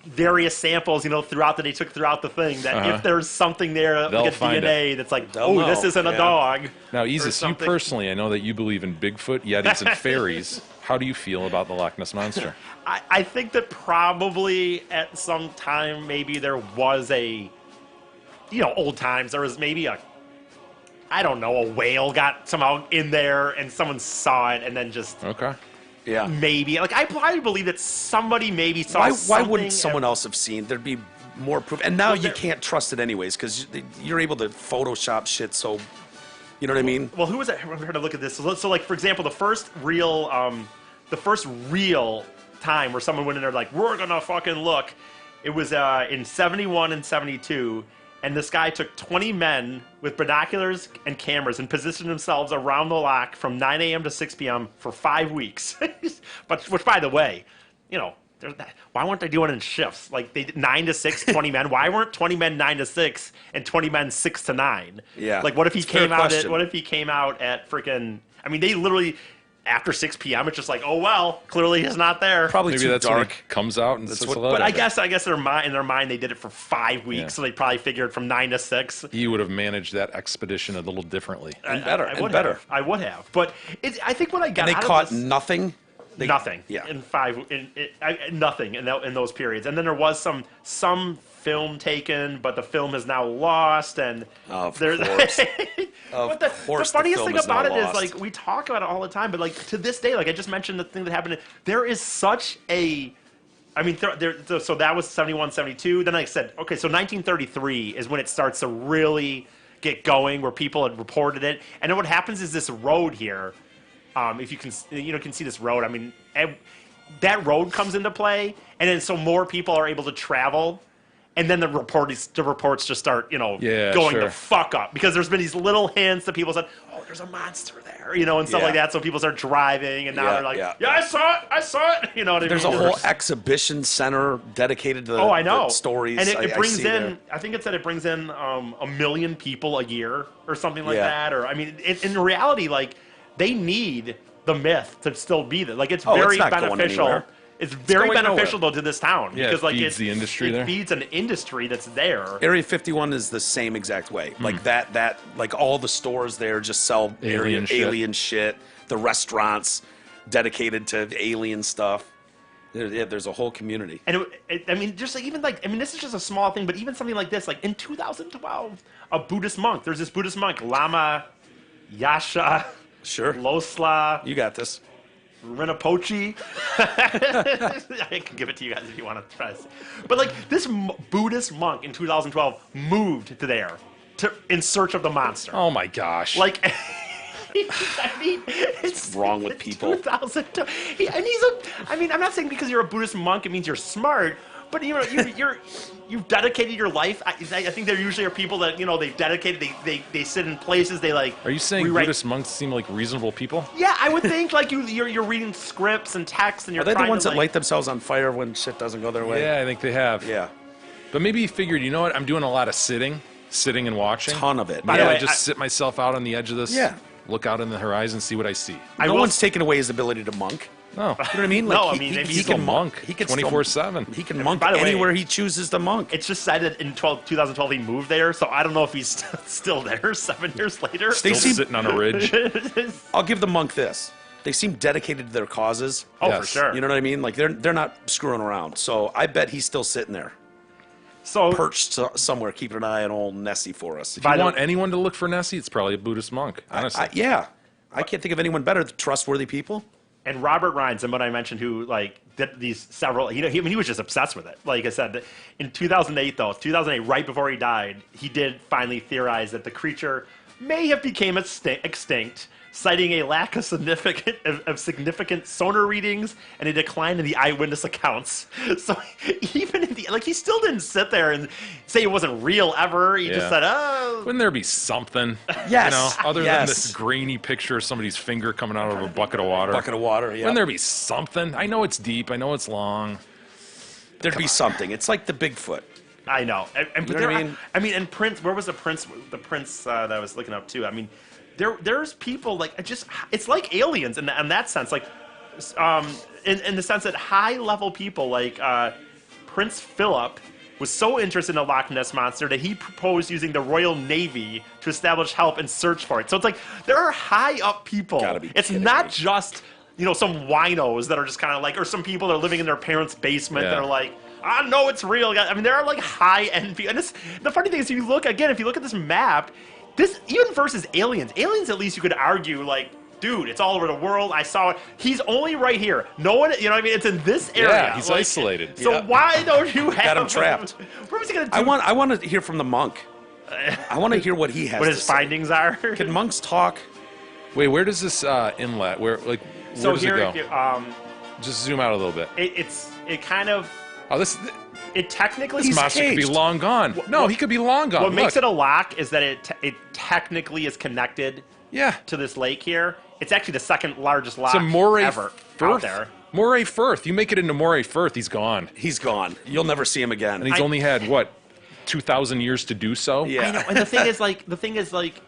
Speaker 3: various samples, throughout that they took throughout the thing, that if there's something there,
Speaker 2: They'll
Speaker 3: like a
Speaker 2: find
Speaker 3: DNA, that's like,
Speaker 1: They'll know.
Speaker 3: this isn't a dog.
Speaker 2: Now,
Speaker 3: or
Speaker 2: Isis, you
Speaker 3: something.
Speaker 2: personally, I know that you believe in Bigfoot, Yetis, and fairies. How do you feel about the Loch Ness Monster?
Speaker 3: I think that probably at some time maybe there was old times, there was maybe a whale got somehow in there and someone saw it and then just
Speaker 2: Okay.
Speaker 1: Yeah.
Speaker 3: maybe I probably believe that somebody maybe saw
Speaker 1: Why wouldn't someone else have seen? There'd be more proof. And now you can't trust it anyways because you're able to Photoshop shit. So, you know what I mean?
Speaker 3: Well, who was it? I'm trying to look at this. So like for example, the first real time where someone went in there we're gonna fucking look. It was in 71 and 72. And this guy took 20 men with binoculars and cameras and positioned themselves around the loch from 9 a.m. to 6 p.m. for 5 weeks. Which, by the way, why weren't they doing it in shifts? Like they did 9 to 6, 20 men. Why weren't 20 men 9 to 6 and 20 men 6 to 9?
Speaker 1: Yeah.
Speaker 3: Like what if he
Speaker 1: It's a fair
Speaker 3: came out
Speaker 1: question.
Speaker 3: at? What if he came out at freaking? I mean, they literally. After 6 p.m., it's just like, oh well, clearly he's not there.
Speaker 1: Probably
Speaker 2: Maybe
Speaker 1: too
Speaker 2: that's when
Speaker 1: dark.
Speaker 2: it comes out and says hello.
Speaker 3: But
Speaker 2: to
Speaker 3: I
Speaker 2: it.
Speaker 3: guess in their mind they did it for 5 weeks,
Speaker 2: Yeah.
Speaker 3: so they probably figured from 9 to 6.
Speaker 2: You would have managed that expedition a little differently.
Speaker 1: And better,
Speaker 3: I
Speaker 1: and
Speaker 3: would
Speaker 1: better.
Speaker 3: have. I would have. But I think what I got
Speaker 1: And they
Speaker 3: out
Speaker 1: caught
Speaker 3: of this,
Speaker 1: nothing.
Speaker 3: nothing.
Speaker 1: Yeah.
Speaker 3: Nothing in those periods. And then there was some film taken, but the film is now lost. And
Speaker 1: Of
Speaker 3: there-
Speaker 1: course.
Speaker 3: But the
Speaker 1: course the
Speaker 3: funniest
Speaker 1: film
Speaker 3: thing
Speaker 1: is now
Speaker 3: about it
Speaker 1: lost.
Speaker 3: is we talk about it all the time, but to this day, I just mentioned the thing that happened. There is such a. I mean, so that was 71, 72. Then I said, okay, so 1933 is when it starts to really get going, where people had reported it. And then what happens is this road here. If you can, can see this road. I mean, that road comes into play, and then so more people are able to travel. And then the reports just start, going
Speaker 2: sure.
Speaker 3: the fuck up because there's been these little hints that people said, "Oh, there's a monster there," and stuff like that. So people start driving, and now they're like,
Speaker 1: yeah.
Speaker 3: "Yeah, I saw it." You know what I mean?
Speaker 1: There's a whole exhibition center dedicated to
Speaker 3: I know
Speaker 1: the stories.
Speaker 3: and it brings
Speaker 1: I see
Speaker 3: in.
Speaker 1: there.
Speaker 3: I think it said it brings in 1 million people a year or something like
Speaker 1: Yeah.
Speaker 3: that. Or I mean, in reality, they need the myth to still be there. It's
Speaker 1: Oh, it's
Speaker 3: very
Speaker 1: not going
Speaker 3: beneficial.
Speaker 1: anywhere.
Speaker 3: It's very
Speaker 1: going
Speaker 3: beneficial though to this town
Speaker 2: Yeah,
Speaker 3: because
Speaker 2: it feeds the industry there.
Speaker 3: It feeds an industry that's there.
Speaker 1: Area 51 is the same exact way. Like that all the stores there just sell
Speaker 2: Alien
Speaker 1: alien
Speaker 2: shit.
Speaker 1: shit. The restaurants dedicated to alien stuff. There's a whole community.
Speaker 3: And this is just a small thing, but even something like this, in 2012, a Buddhist monk. There's this Buddhist monk, Lama Yasha
Speaker 1: Sure.
Speaker 3: Losla
Speaker 1: You got this.
Speaker 3: Rinpoche. I can give it to you guys if you want to try this. But this Buddhist monk in 2012 moved to there in search of the monster.
Speaker 2: Oh my gosh.
Speaker 3: I mean, it's
Speaker 1: wrong with people?
Speaker 3: 2002. I'm not saying because you're a Buddhist monk it means you're smart, but you've dedicated your life. I think there usually are people that they've dedicated. They sit in places. They
Speaker 2: Are you saying
Speaker 3: rewrite-
Speaker 2: Buddhist monks seem like reasonable people?
Speaker 3: Yeah, I would think you're reading scripts and texts and you're
Speaker 1: Are they the
Speaker 3: trying
Speaker 1: ones
Speaker 3: to,
Speaker 1: that light themselves on fire when shit doesn't go their way?
Speaker 2: Yeah, I think they have.
Speaker 1: Yeah.
Speaker 2: But maybe he figured, you know what? I'm doing a lot of sitting and watching.
Speaker 1: Ton of it.
Speaker 3: By
Speaker 2: Maybe
Speaker 3: the
Speaker 2: I
Speaker 3: way,
Speaker 2: just
Speaker 3: I-
Speaker 2: sit myself out on the edge of this.
Speaker 1: Yeah.
Speaker 2: Look out in the horizon, see what I see.
Speaker 3: I
Speaker 1: No
Speaker 3: will
Speaker 1: one's taken away his ability to monk.
Speaker 2: No.
Speaker 1: You know what I mean?
Speaker 3: No, I mean, maybe
Speaker 2: he's a monk.
Speaker 1: He can
Speaker 2: 24/7.
Speaker 1: He can monk
Speaker 3: By the way,
Speaker 1: anywhere he chooses to monk.
Speaker 3: It's just said that in 2012 he moved there, so I don't know if he's still there 7 years later.
Speaker 2: Still sitting on a ridge.
Speaker 1: I'll give the monk this. They seem dedicated to their causes.
Speaker 3: Oh,
Speaker 2: Yes.
Speaker 3: for sure.
Speaker 1: You know what I mean? Like they're not screwing around. So I bet he's still sitting there,
Speaker 3: So
Speaker 1: perched somewhere, keeping an eye on old Nessie for us.
Speaker 2: If you want anyone to look for Nessie, it's probably a Buddhist monk, honestly.
Speaker 1: Yeah, I can't think of anyone better. Trustworthy people.
Speaker 3: And Robert Ryan, someone I mentioned who like did these several, he was just obsessed with it. Like I said, in 2008, right before he died, he did finally theorize that the creature may have became extinct, citing a lack of significant sonar readings and a decline in the eyewitness accounts. So even in he still didn't sit there and say it wasn't real ever. He just said, "Oh."
Speaker 2: Wouldn't there be something?
Speaker 1: Yes.
Speaker 2: You know, other than
Speaker 1: Yes.
Speaker 2: this grainy picture of somebody's finger coming out of a bucket of water.
Speaker 1: Bucket of water, yeah.
Speaker 2: Wouldn't there be something? I know it's deep. I know it's long.
Speaker 1: There'd be something. It's like the Bigfoot.
Speaker 3: I know. And,
Speaker 1: You know what I mean?
Speaker 3: I mean, and Prince. Where was the Prince? The Prince that I was looking up too. I mean, there's people like it's like aliens in that sense. Like, in the sense that high level people like Prince Philip was so interested in the Loch Ness Monster that he proposed using the Royal Navy to establish help and search for it. So it's like there are high up people.
Speaker 1: Gotta be
Speaker 3: It's
Speaker 1: kidding
Speaker 3: not
Speaker 1: me.
Speaker 3: just some winos that are just kind of like, or some people that are living in their parents' basement that
Speaker 2: Yeah.
Speaker 3: are like, I know it's real. I mean, there are like high end people. And the funny thing is, if you look at this map, this even versus aliens, at least you could argue like, dude, it's all over the world. I saw it. He's only right here. No one, you know what I mean? It's in this area.
Speaker 2: Yeah, he's isolated.
Speaker 3: So
Speaker 1: Yeah.
Speaker 3: why don't you have
Speaker 1: him trapped.
Speaker 3: Where was he going to do?
Speaker 1: I want to hear from the monk. I want to hear what he has.
Speaker 3: what
Speaker 1: to
Speaker 3: his
Speaker 1: say.
Speaker 3: findings are.
Speaker 1: Can monks talk?
Speaker 2: Wait, where does this inlet? Where does
Speaker 3: here,
Speaker 2: it go? Just zoom out a little bit.
Speaker 3: it kind of,
Speaker 2: Oh, this
Speaker 3: technically,
Speaker 2: this monster could be
Speaker 1: caged.
Speaker 2: long gone. No, he could be long gone.
Speaker 3: what makes
Speaker 2: Look.
Speaker 3: it a lock is that it technically is connected
Speaker 2: Yeah.
Speaker 3: to this lake here. It's actually the second largest lock
Speaker 2: It's a Moray
Speaker 3: ever out
Speaker 2: Firth.
Speaker 3: there.
Speaker 2: Moray Firth. You make it into Moray Firth, he's gone.
Speaker 1: He's gone. You'll never see him again.
Speaker 2: And he's only had, what, 2,000 years to do so?
Speaker 1: Yeah.
Speaker 3: I know, and the thing is like,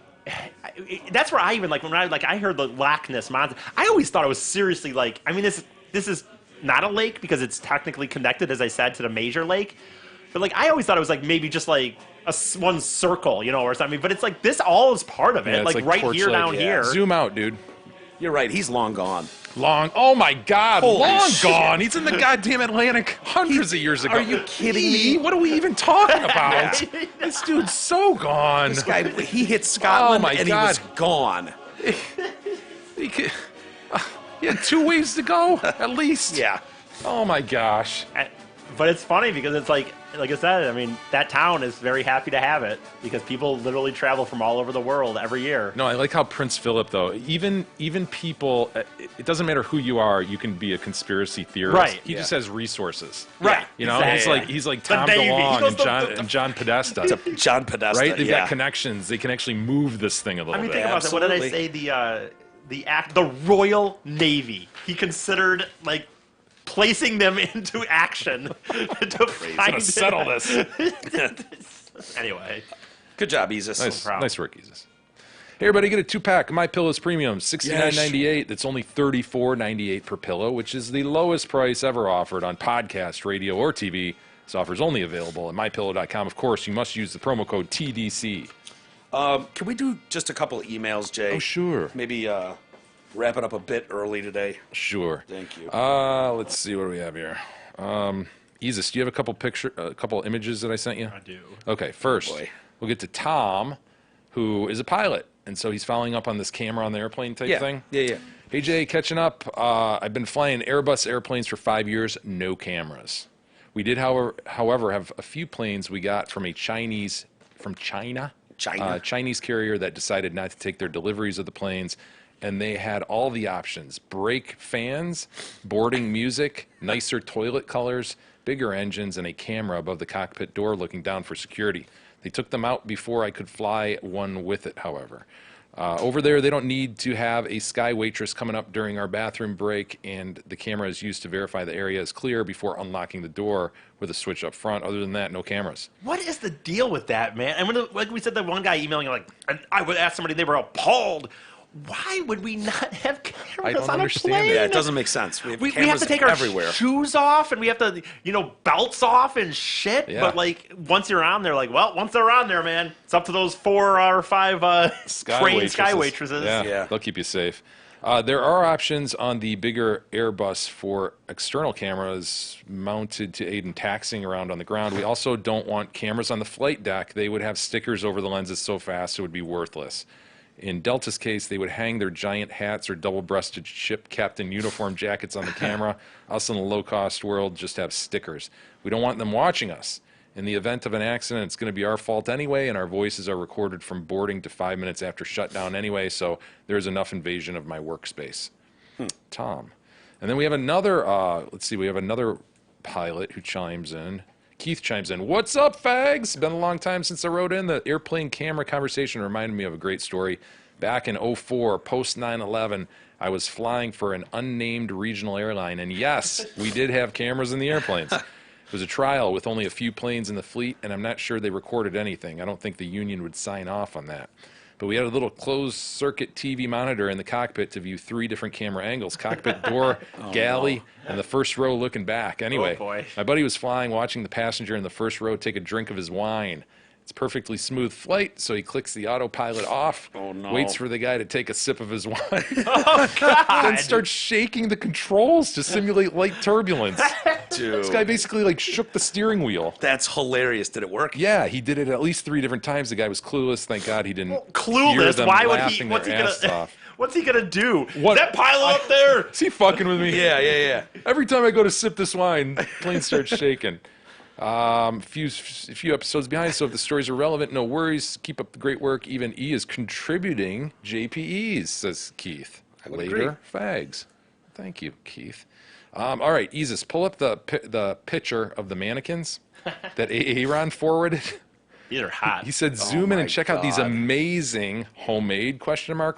Speaker 3: that's where I even like when I heard the Loch Ness Monster. I always thought it was seriously like, I mean, this is not a lake because it's technically connected, as I said, to the major lake. But like, I always thought it was like maybe just like one circle, or something. But it's like this all is part of it,
Speaker 2: Yeah, it's
Speaker 3: like right here
Speaker 2: Torchlight.
Speaker 3: down
Speaker 2: Yeah.
Speaker 3: here.
Speaker 2: Zoom out, dude.
Speaker 1: You're right. He's long gone.
Speaker 2: Long. Oh my God.
Speaker 1: Holy
Speaker 2: long
Speaker 1: shit.
Speaker 2: gone. He's in the goddamn Atlantic hundreds of years ago.
Speaker 1: Are you kidding me?
Speaker 2: What are we even talking about? This dude's so gone.
Speaker 1: This guy, he hit Scotland
Speaker 2: my
Speaker 1: and
Speaker 2: God.
Speaker 1: he was gone.
Speaker 2: He had 2 waves to go, at least.
Speaker 1: Yeah.
Speaker 2: Oh my gosh.
Speaker 3: But it's funny because it's like I said, I mean, that town is very happy to have it because people literally travel from all over the world every year.
Speaker 2: No, I like how Prince Philip, though, even people, it doesn't matter who you are, you can be a conspiracy theorist.
Speaker 3: Right.
Speaker 2: He just has resources.
Speaker 3: Right.
Speaker 2: You know,
Speaker 3: Exactly.
Speaker 2: he's like
Speaker 3: The
Speaker 2: Tom
Speaker 3: Navy. He
Speaker 2: DeLonge
Speaker 3: goes
Speaker 2: and John Podesta.
Speaker 1: John Podesta.
Speaker 2: Right? They've
Speaker 1: yeah.
Speaker 2: got connections. They can actually move this thing a little
Speaker 3: I mean,
Speaker 2: bit.
Speaker 3: think about that. What did I say? The Royal Navy. He considered like placing them into action to
Speaker 2: Gonna settle this.
Speaker 3: Anyway,
Speaker 1: Good job, Isis.
Speaker 2: Nice work, Jesus. Hey, everybody, get a 2-pack of My Pillows Premium, $69.98. That's only $34.98 per pillow, which is the lowest price ever offered on podcast, radio, or TV. This offer is only available at MyPillow.com. Of course, you must use the promo code TDC.
Speaker 1: Can we do just a couple of emails, Jay?
Speaker 2: Oh, sure.
Speaker 1: Maybe wrap it up a bit early today.
Speaker 2: Sure.
Speaker 1: Thank you.
Speaker 2: Let's see what do we have here. Isis, do you have a couple images that I sent you?
Speaker 3: I do.
Speaker 2: Okay, first
Speaker 1: boy.
Speaker 2: we'll get to Tom, who is a pilot, and so he's following up on this camera on the airplane type thing.
Speaker 1: Yeah.
Speaker 2: Hey Jay, catching up. I've been flying Airbus airplanes for 5 years, no cameras. We did, however, have a few planes we got from China Chinese carrier that decided not to take their deliveries of the planes. And they had all the options: brake fans, boarding music, nicer toilet colors, bigger engines, and a camera above the cockpit door looking down for security. They took them out before I could fly one with it, however. Over there, they don't need to have a sky waitress coming up during our bathroom break, and the camera is used to verify the area is clear before unlocking the door with a switch up front. Other than that, no cameras.
Speaker 3: what is the deal with that, man? And when like we said, that one guy emailing like, and I would ask somebody, they were appalled. why would we not have cameras
Speaker 2: don't
Speaker 3: on
Speaker 2: understand
Speaker 3: a plane?
Speaker 2: it.
Speaker 1: Yeah, it doesn't make sense. We have
Speaker 3: We
Speaker 1: cameras
Speaker 3: have to take our
Speaker 1: everywhere.
Speaker 3: shoes off and we have to, belts off and shit.
Speaker 2: Yeah.
Speaker 3: But like once you're on there, once they're on there, man, it's up to those 4 or 5 trained sky waitresses.
Speaker 2: Yeah, they'll keep you safe. There are options on the bigger Airbus for external cameras mounted to aid in taxiing around on the ground. We also don't want cameras on the flight deck. They would have stickers over the lenses so fast it would be worthless. In Delta's case, they would hang their giant hats or double-breasted ship captain uniform jackets on the camera. Us in the low-cost world just have stickers. We don't want them watching us. In the event of an accident, it's going to be our fault anyway, and our voices are recorded from boarding to 5 minutes after shutdown anyway, so there's enough invasion of my workspace. Tom. And then we have another, we have another pilot who chimes in. Keith chimes in. What's up, fags? Been a long time since I wrote in. The airplane camera conversation reminded me of a great story. Back in 04, post 9/11, I was flying for an unnamed regional airline, and yes, we did have cameras in the airplanes. It was a trial with only a few planes in the fleet, and I'm not sure they recorded anything. I don't think the union would sign off on that. But we had a little closed-circuit TV monitor in the cockpit to view 3 different camera angles: cockpit door, galley, and the first row looking back. Anyway,
Speaker 3: boy.
Speaker 2: my buddy was flying, watching the passenger in the first row take a drink of his wine. It's perfectly smooth flight, so he clicks the autopilot off, waits for the guy to take a sip of his wine, then starts shaking the controls to simulate light turbulence.
Speaker 1: Dude,
Speaker 2: This guy basically shook the steering wheel.
Speaker 1: that's hilarious. Did it work?
Speaker 2: Yeah, he did it at least 3 different times. The guy was clueless. Thank God he didn't hear
Speaker 3: Clueless.
Speaker 2: them
Speaker 3: Why would he?
Speaker 2: laughing
Speaker 3: What's he
Speaker 2: their
Speaker 3: gonna?
Speaker 2: ass off.
Speaker 3: What's he gonna do?
Speaker 2: What?
Speaker 3: Is that pilot up there?
Speaker 2: Is he fucking with me?
Speaker 1: Yeah.
Speaker 2: Every time I go to sip this wine, plane starts shaking. A few episodes behind, so if the stories are relevant, no worries. Keep up the great work. Even E is contributing JPEs, says Keith. Later, fags. Thank you, Keith. All right, Isis, pull up the picture of the mannequins that Aaron forwarded.
Speaker 3: These are hot.
Speaker 2: He said, zoom in
Speaker 1: my
Speaker 2: and check out these
Speaker 1: God.
Speaker 2: amazing homemade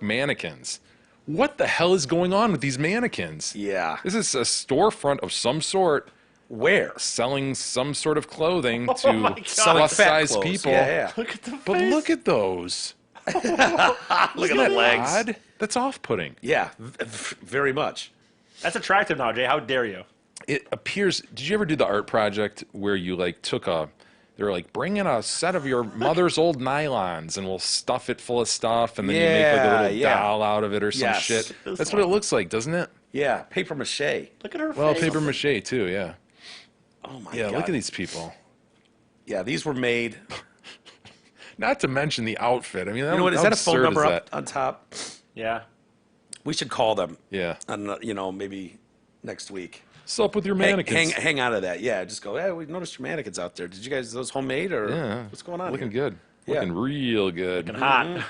Speaker 2: mannequins. What the hell is going on with these mannequins?
Speaker 1: Yeah.
Speaker 2: This is a storefront of some sort
Speaker 1: Where?
Speaker 2: selling some sort of clothing
Speaker 3: my
Speaker 2: to
Speaker 3: God.
Speaker 1: Selling fat
Speaker 2: plus-size
Speaker 1: clothes.
Speaker 2: people.
Speaker 1: Yeah.
Speaker 3: Look at the
Speaker 2: But
Speaker 3: face.
Speaker 2: look at those.
Speaker 1: Look at the legs.
Speaker 2: Odd? That's off-putting.
Speaker 1: Yeah, very much.
Speaker 3: That's attractive now, Jay. How dare you?
Speaker 2: It appears. Did you ever do the art project where you they were like, bring in a set of your mother's old nylons and we'll stuff it full of stuff, and then you make a little doll out of it or some
Speaker 1: Yes.
Speaker 2: shit. That's what it looks like, doesn't it?
Speaker 1: Yeah, paper mache.
Speaker 3: Look at her
Speaker 2: Well,
Speaker 3: face.
Speaker 2: paper mache too, yeah.
Speaker 1: Oh my
Speaker 2: Yeah,
Speaker 1: God.
Speaker 2: look at these people.
Speaker 1: Yeah, these were made.
Speaker 2: Not to mention the outfit. I mean,
Speaker 1: You know what? Is
Speaker 2: how
Speaker 1: that a phone
Speaker 2: absurd
Speaker 1: number
Speaker 2: is
Speaker 1: up
Speaker 2: that?
Speaker 1: on top?
Speaker 3: Yeah.
Speaker 1: We should call them.
Speaker 2: Yeah.
Speaker 1: On maybe next week.
Speaker 2: What's up with your mannequins?
Speaker 1: Hang out of that. Yeah, just go. Yeah, we noticed your mannequins out there. Did you guys those homemade or
Speaker 2: Yeah.
Speaker 1: what's going on?
Speaker 2: Looking
Speaker 1: here?
Speaker 2: good.
Speaker 1: Yeah.
Speaker 2: Looking real good.
Speaker 3: Hot.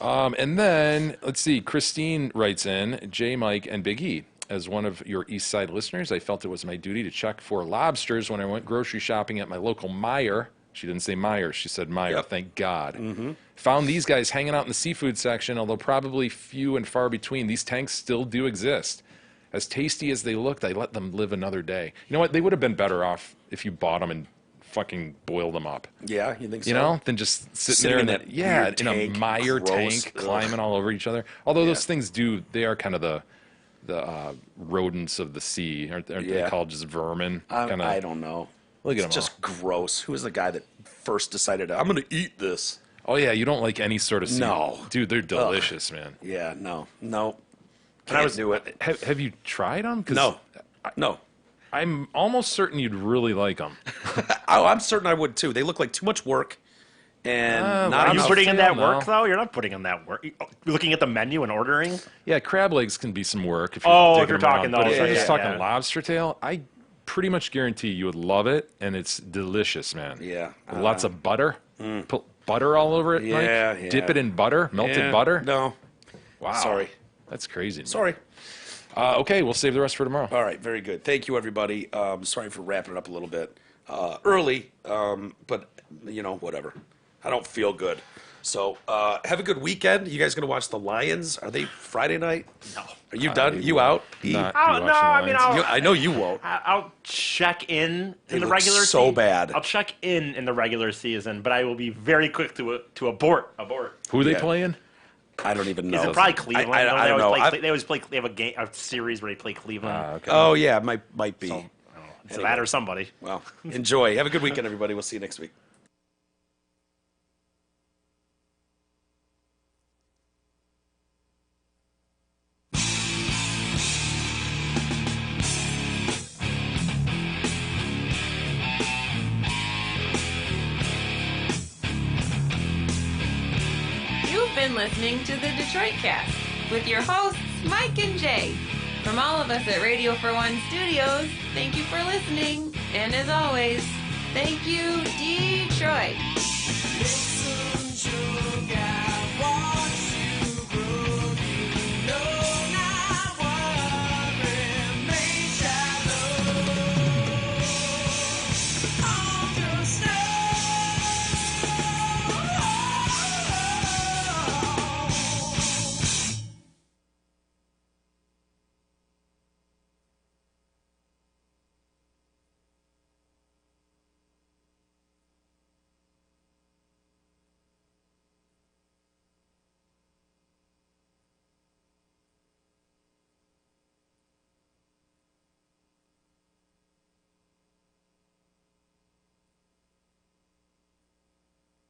Speaker 2: And then, let's see, Christine writes in, J, Mike, and Big E. As one of your East Side listeners, I felt it was my duty to check for lobsters when I went grocery shopping at my local Meijer. She didn't say Meijer, she said Meijer,
Speaker 1: Yep.
Speaker 2: thank God. Found these guys hanging out in the seafood section, although probably few and far between. These tanks still do exist. As tasty as they looked, I let them live another day. You know what? They would have been better off if you bought them and fucking boiled them up.
Speaker 1: Yeah, you think so?
Speaker 2: You know, than just sitting there
Speaker 1: in
Speaker 2: in
Speaker 1: that
Speaker 2: yeah,
Speaker 1: weird
Speaker 2: in a
Speaker 1: tank.
Speaker 2: mire
Speaker 1: Gross.
Speaker 2: tank,
Speaker 1: Ugh.
Speaker 2: climbing all over each other. Although those things they are kind of the rodents of the sea, aren't they
Speaker 1: Yeah.
Speaker 2: called just vermin?
Speaker 1: I don't know.
Speaker 2: Look at
Speaker 1: It's
Speaker 2: them
Speaker 1: just gross. Who was the guy that first decided I'm going to eat this?
Speaker 2: Oh yeah, you don't like any sort of sea.
Speaker 1: No.
Speaker 2: Dude, they're delicious, man.
Speaker 1: Yeah, no. Can't do it.
Speaker 2: Have you tried them?
Speaker 1: No.
Speaker 2: I'm almost certain you'd really like them.
Speaker 1: Oh, I'm certain I would too. They look like too much work, and
Speaker 2: well,
Speaker 1: not
Speaker 3: Are you
Speaker 1: enough.
Speaker 3: putting in that
Speaker 2: No.
Speaker 3: work, though? You're not putting in that work. You're looking at the menu and ordering?
Speaker 2: Yeah, crab legs can be some work if you're
Speaker 3: Oh, if
Speaker 2: digging
Speaker 3: you're
Speaker 2: them
Speaker 3: talking
Speaker 2: around. But
Speaker 3: those,
Speaker 2: if you're
Speaker 1: yeah,
Speaker 2: just
Speaker 1: yeah,
Speaker 2: talking
Speaker 3: yeah.
Speaker 2: lobster tail, I pretty much guarantee you would love it, and it's delicious, man.
Speaker 1: Yeah.
Speaker 2: Lots of butter. Put butter all over it, Mike.
Speaker 1: Yeah, yeah.
Speaker 2: Dip it in butter, melted
Speaker 1: Yeah,
Speaker 2: butter.
Speaker 1: No.
Speaker 2: Wow.
Speaker 1: Sorry.
Speaker 2: That's crazy. man.
Speaker 1: Sorry.
Speaker 2: Okay, we'll save the rest for tomorrow.
Speaker 1: All right, very good. Thank you, everybody. Sorry for wrapping it up a little bit early, but whatever. I don't feel good. So have a good weekend. You guys gonna watch the Lions? Are they Friday night?
Speaker 3: No.
Speaker 1: Are you done? You out?
Speaker 2: Not
Speaker 3: Oh,
Speaker 2: be watching
Speaker 3: no,
Speaker 2: the
Speaker 3: I mean,
Speaker 2: Lions.
Speaker 1: I know you won't.
Speaker 3: I'll check in
Speaker 1: They
Speaker 3: the
Speaker 1: look
Speaker 3: regular
Speaker 1: so
Speaker 3: season.
Speaker 1: bad.
Speaker 3: I'll check in the regular season, but I will be very quick to abort.
Speaker 2: Who are they
Speaker 1: Yeah.
Speaker 2: playing?
Speaker 1: I don't even know.
Speaker 3: Is it probably Cleveland?
Speaker 1: I don't know.
Speaker 3: They always play. They have a series where they play Cleveland.
Speaker 2: Okay.
Speaker 1: Oh yeah, might be.
Speaker 3: So, I don't know. It's that or somebody.
Speaker 1: Well, enjoy. Have a good weekend, everybody. We'll see you next week.
Speaker 10: You've been listening to the Detroit Cast with your hosts, Mike and Jay. From all of us at Radio for One Studios, thank you for listening. And as always, thank you, Detroit.